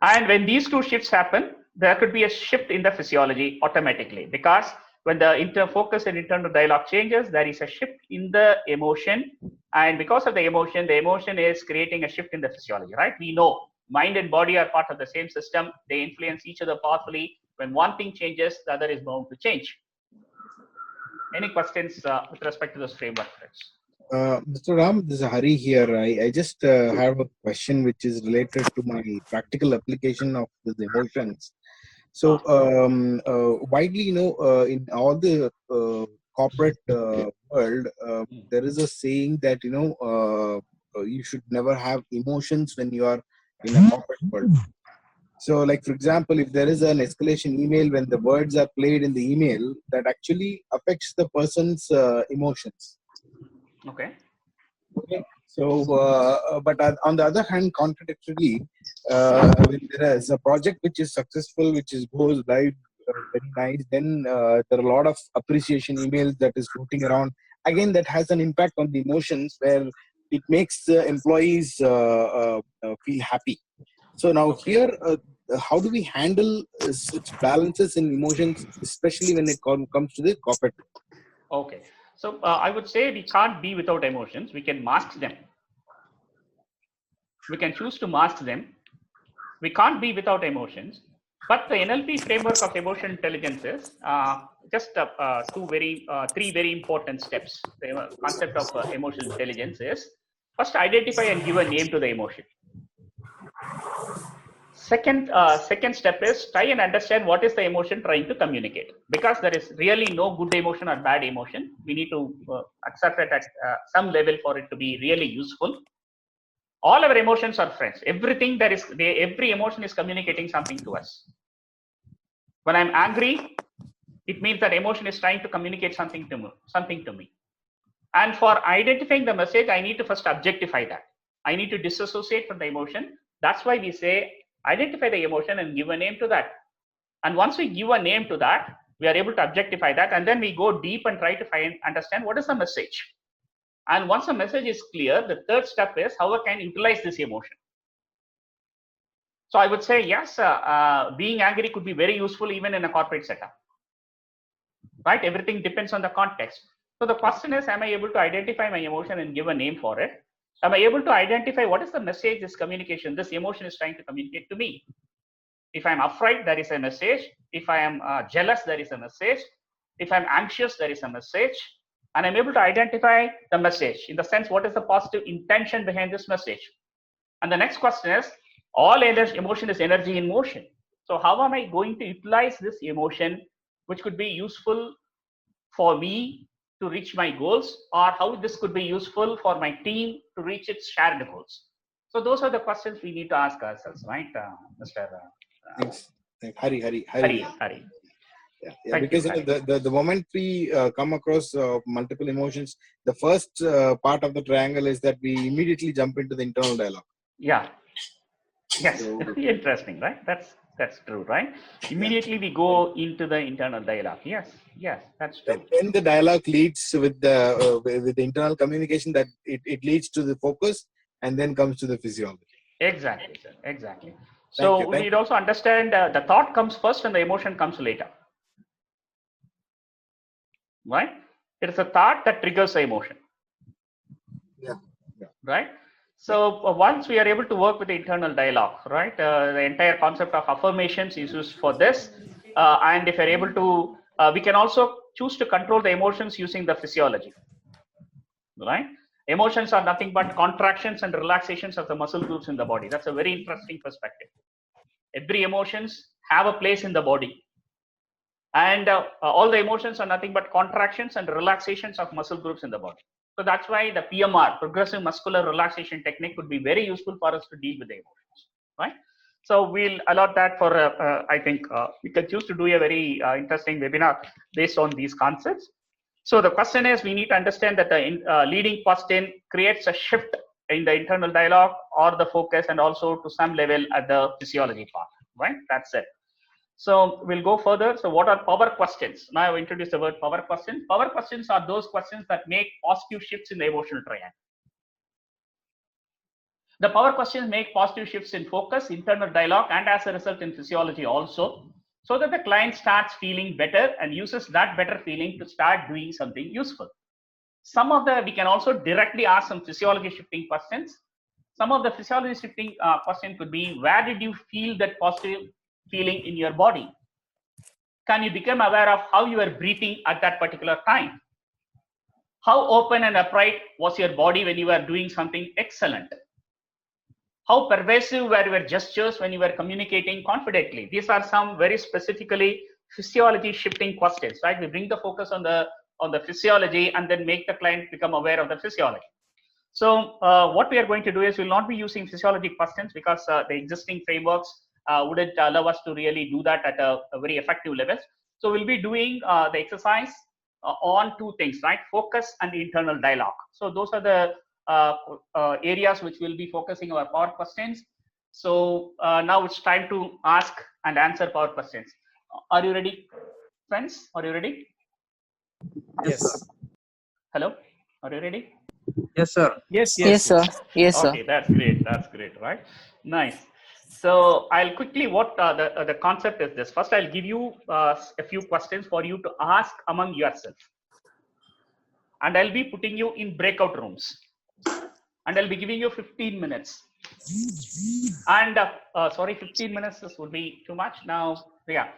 And when these two shifts happen, there could be a shift in the physiology automatically, because when the focus and internal dialogue changes, there is a shift in the emotion. And because of the emotion is creating a shift in the physiology, right? We know mind and body are part of the same system. They influence each other powerfully. When one thing changes, the other is bound to change. Any questions with respect to this framework? Mr. Ram, this is Hari here. I just have a question which is related to my practical application of the emotions. So widely, in all the corporate world, there is a saying that you should never have emotions when you are in a corporate world. So, like for example, if there is an escalation email, when the words are played in the email, that actually affects the person's emotions. Okay. So, but on the other hand, contradictorily, when there is a project which is successful, goes live very nice, then there are a lot of appreciation emails that is floating around. Again, that has an impact on the emotions, where it makes the employees feel happy. So now here, how do we handle such balances in emotions, especially when it comes to the corporate? Okay. So I would say we can't be without emotions. We can mask them. We can choose to mask them. We can't be without emotions. But the NLP framework of emotional intelligence is just three very important steps. The concept of emotional intelligence is, first, identify and give a name to the emotion. Second step is try and understand what is the emotion trying to communicate, because there is really no good emotion or bad emotion. We need to accept it at some level for it to be really useful. All our emotions are friends. Every emotion is communicating something to us. When I'm angry, it means that emotion is trying to communicate something to me. And for identifying the message, I need to first objectify that. I need to disassociate from the emotion. That's why we say identify the emotion and give a name to that. And once we give a name to that, we are able to objectify that, and then we go deep and try to understand what is the message. And once the message is clear, the third step is how I can utilize this emotion. So I would say, yes, being angry could be very useful even in a corporate setup, right? Everything depends on the context. So the question is, am I able to identify my emotion and give a name for it? Am I able to identify what is the message this emotion is trying to communicate to me? If I'm afraid, there is a message. If I am jealous, there is a message. If I'm anxious, there is a message. And I'm able to identify the message in the sense, what is the positive intention behind this message? And the next question is, all emotion is energy in motion. So how am I going to utilize this emotion, which could be useful for me to reach my goals, or how this could be useful for my team to reach its shared goals? So those are the questions we need to ask ourselves, right, Mr. Thanks. Hari. Yeah, because the moment we come across multiple emotions, the first part of the triangle is that we immediately jump into the internal dialogue. Yeah. Yes. So, interesting, right? That's true, right? Immediately we go into the internal dialogue. Yes, that's true. Then the dialogue leads with the internal communication, that it leads to the focus, and then comes to the physiology. Exactly, sir. Exactly. So we need also understand the thought comes first and the emotion comes later. Right? It is a thought that triggers the emotion. Yeah. Right? So once we are able to work with the internal dialogue, right? The entire concept of affirmations is used for this. and if you're able to, we can also choose to control the emotions using the physiology, right? Emotions are nothing but contractions and relaxations of the muscle groups in the body. That's a very interesting perspective. Every emotions have a place in the body, and all the emotions are nothing but contractions and relaxations of muscle groups in the body. So that's why the PMR, progressive muscular relaxation technique, would be very useful for us to deal with the emotions, right? So we'll allot that for, I think we can choose to do a very interesting webinar based on these concepts. So the question is, we need to understand that the leading question creates a shift in the internal dialogue or the focus, and also to some level at the physiology part, right? That's it. So we'll go further. So what are power questions? Now I've introduced the word power questions. Power questions are those questions that make positive shifts in the emotional triangle. The power questions make positive shifts in focus, internal dialogue, and as a result in physiology also, so that the client starts feeling better and uses that better feeling to start doing something useful. Some of the, we can also directly ask some physiology shifting questions. Some of the physiology shifting questions could be, where did you feel that positive feeling in your body? Can you become aware of how you are breathing at that particular time? How open and upright was your body when you were doing something excellent? How pervasive were your gestures when you were communicating confidently? These are some very specifically physiology shifting questions, right? We bring the focus on the physiology and then make the client become aware of the physiology. So what we are going to do is, we'll not be using physiology questions because the existing frameworks wouldn't allow us to really do that at a very effective level. So we'll be doing the exercise on two things, right? Focus and internal dialogue. So those are the areas which we'll be focusing our power questions. So now it's time to ask and answer power questions. Are you ready, friends? Are you ready? Yes. Hello? Are you ready? Yes, sir. Yes, Yes, sir. Yes, sir. Okay, that's great. That's great, right? Nice. So I'll quickly, what the concept is this. First, I'll give you a few questions for you to ask among yourself. And I'll be putting you in breakout rooms. And I'll be giving you 15 minutes. And sorry, 15 minutes, this would be too much. Now, yeah,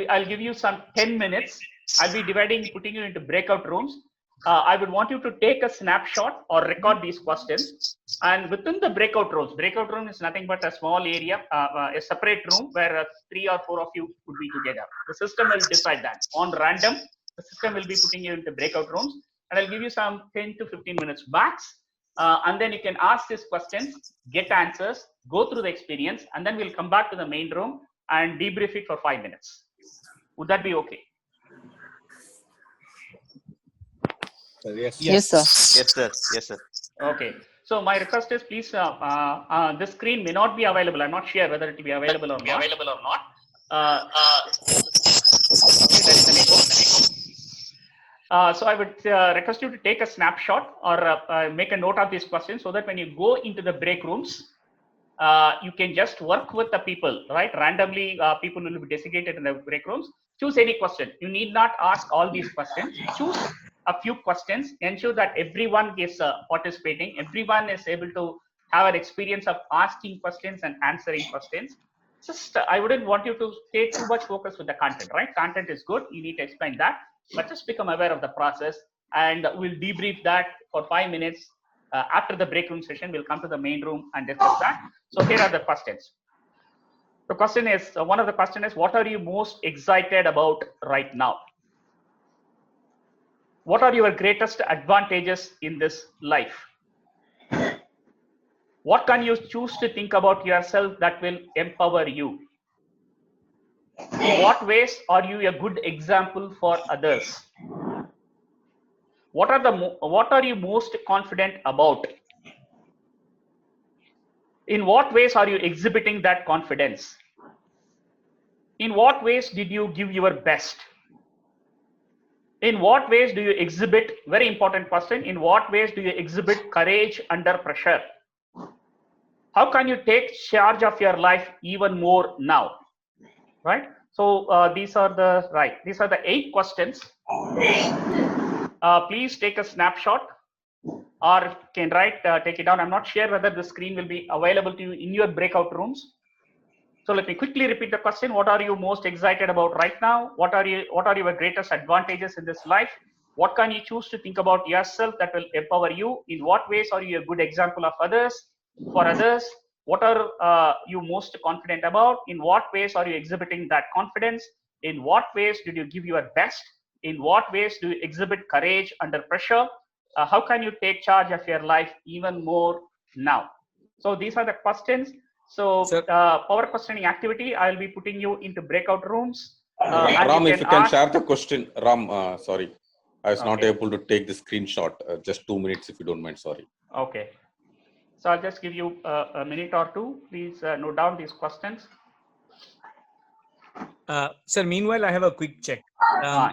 I'll give you some 10 minutes. I'll be putting you into breakout rooms. I would want you to take a snapshot or record these questions. And within the breakout room is nothing but a small area, a separate room where 3 or 4 of you could be together. The system will decide that. On random, the system will be putting you into breakout rooms. And I'll give you some 10 to 15 minutes max. And then you can ask these questions, get answers, go through the experience, and then we'll come back to the main room and debrief it for 5 minutes. Would that be okay? Yes, sir. Yes, sir. Yes, sir. Okay. So my request is, please, this screen may not be available. I'm not sure whether it will be available or not. So I would request you to take a snapshot or make a note of these questions, so that when you go into the break rooms, you can just work with the people, right? Randomly, people will be designated in the break rooms. Choose any question. You need not ask all these questions. Choose a few questions. Ensure that everyone is participating. Everyone is able to have an experience of asking questions and answering questions. Just, I wouldn't want you to stay too much focused with the content, right? Content is good. You need to explain that. But just become aware of the process, and we'll debrief that for 5 minutes. After the break room session, we'll come to the main room and discuss that. So here are the questions. The question is, one of the questions is, what are you most excited about right now? What are your greatest advantages in this life? What can you choose to think about yourself that will empower you? In what ways are you a good example for others? What are you most confident about? In what ways are you exhibiting that confidence? In what ways did you give your best? In what ways do you exhibit, very important question, in what ways do you exhibit courage under pressure? How can you take charge of your life even more now? Right? So these are the 8 questions. Please take a snapshot or can take it down. I'm not sure whether the screen will be available to you in your breakout rooms. So let me quickly repeat the question. What are you most excited about right now? What are your greatest advantages in this life? What can you choose to think about yourself that will empower you? In what ways are you a good example of others? For others, what are you most confident about? In what ways are you exhibiting that confidence? In what ways did you give your best? In what ways do you exhibit courage under pressure? How can you take charge of your life even more now? So these are the questions. So power questioning activity, I'll be putting you into breakout rooms. Ram, if you can share the question. Ram, sorry, I was not able to take the screenshot. Just 2 minutes if you don't mind, sorry. Okay. So I'll just give you a minute or two. Please note down these questions. Sir, meanwhile, I have a quick check.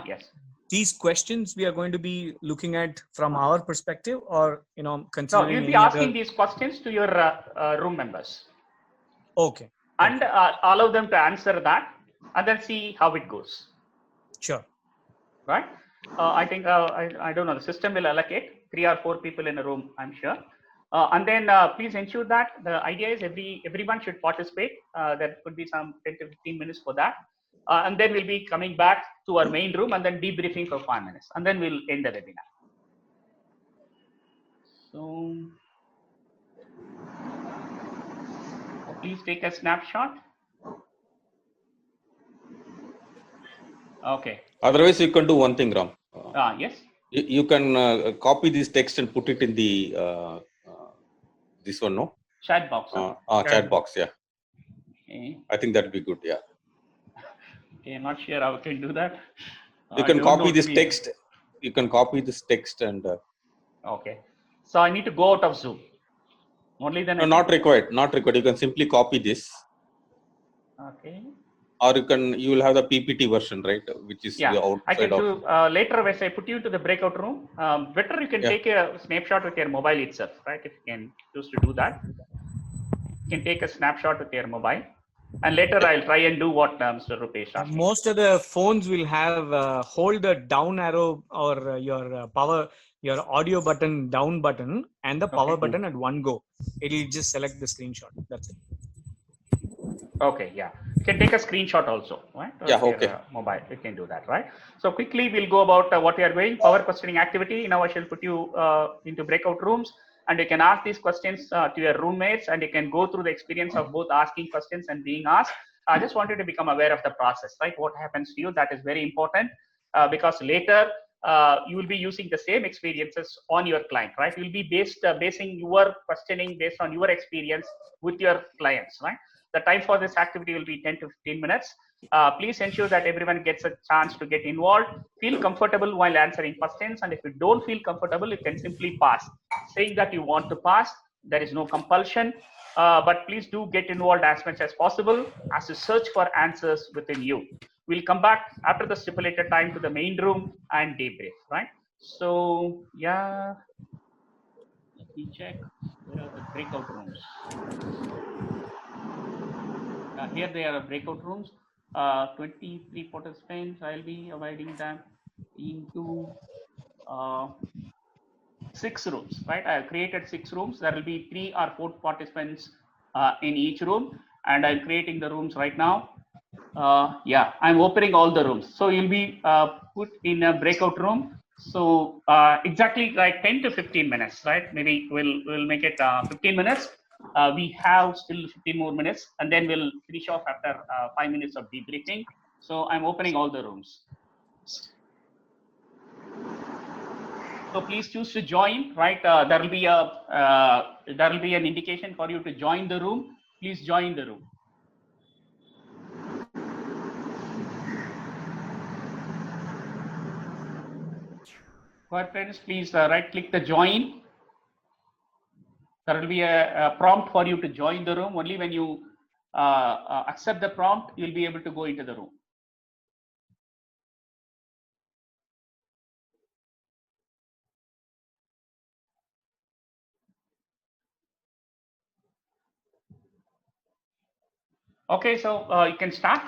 Yes. These questions we are going to be looking at from our perspective, or considering. No, you'll be asking these questions to your room members. Okay. And allow them to answer that, and then see how it goes. Sure. Right. I think I don't know. The system will allocate 3 or 4 people in a room, I'm sure. And then please ensure that the idea is everyone should participate. There could be some 10 to 15 minutes for that. And then we'll be coming back to our main room and then debriefing for 5 minutes. And then we'll end the webinar. So please take a snapshot. Okay. Otherwise, you can do one thing, Ram. Yes. You can copy this text and put it in the this one, no? Chat box. Chat box, yeah. Okay. I think that would be good, yeah. Okay, I'm not sure how we can do that. You can copy this text. You can copy this text and. Okay. So I need to go out of Zoom. Only then. No, not required. Not required. You can simply copy this. Okay. Or you will have the PPT version, right? Which is the outside I can do later when I put you to the breakout room. Better you can take a snapshot with your mobile itself, right? If you can choose to do that, you can take a snapshot with your mobile. And later I'll try and do what Mr. Rupesh asked. Most of the phones will have hold the down arrow or your audio button down button and the power button at one go. It'll just select the screenshot. That's it. Okay, yeah. You can take a screenshot also, right? Yeah, okay. Mobile, you can do that, right? So quickly we'll go about what we are doing. Power questioning activity. Now I shall put you into breakout rooms. And you can ask these questions to your roommates, and you can go through the experience of both asking questions and being asked. I just want you to become aware of the process, right? What happens to you, that is very important because later you will be using the same experiences on your client, right? You will be basing your questioning based on your experience with your clients, right? The time for this activity will be 10 to 15 minutes. Please ensure that everyone gets a chance to get involved. Feel comfortable while answering questions, and if you don't feel comfortable, you can simply pass. Saying that you want to pass, there is no compulsion, but please do get involved as much as possible as you search for answers within you. We'll come back after the stipulated time to the main room and debrief, right? So, yeah, let me check. Where are the breakout rooms? Here they are breakout rooms. 23 participants. I'll be dividing them into 6 rooms, right? I have created 6 rooms. There will be 3 or 4 participants in each room, and I'm creating the rooms right now. Yeah, I'm opening all the rooms. So you'll be put in a breakout room. So exactly like 10 to 15 minutes, right? Maybe we'll make it 15 minutes. We have still 15 more minutes, and then we'll finish off after 5 minutes of debriefing. So I'm opening all the rooms. So please choose to join, right? There will be an indication for you to join the room. Please join the room. For friends, please right-click the join. There will be a prompt for you to join the room. Only when you accept the prompt, you'll be able to go into the room. Okay, so you can start.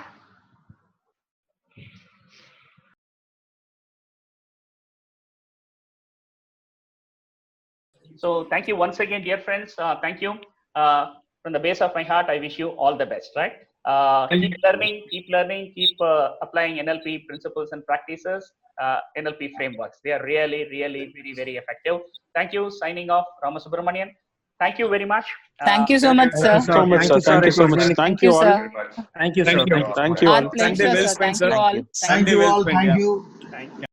So thank you once again, dear friends. Thank you. From the base of my heart, I wish you all the best, right? Keep learning, keep applying NLP principles and practices, NLP frameworks. They are really, really very, very effective. Thank you. Signing off, Ramasubramanian. Thank you very much. Thank you so much, sir. Thank you so much. Thank you all. sir. Thank you, sir. Thank you Our all. pleasure, sir. Thank you all. Thank you all. Thank you. Thank you.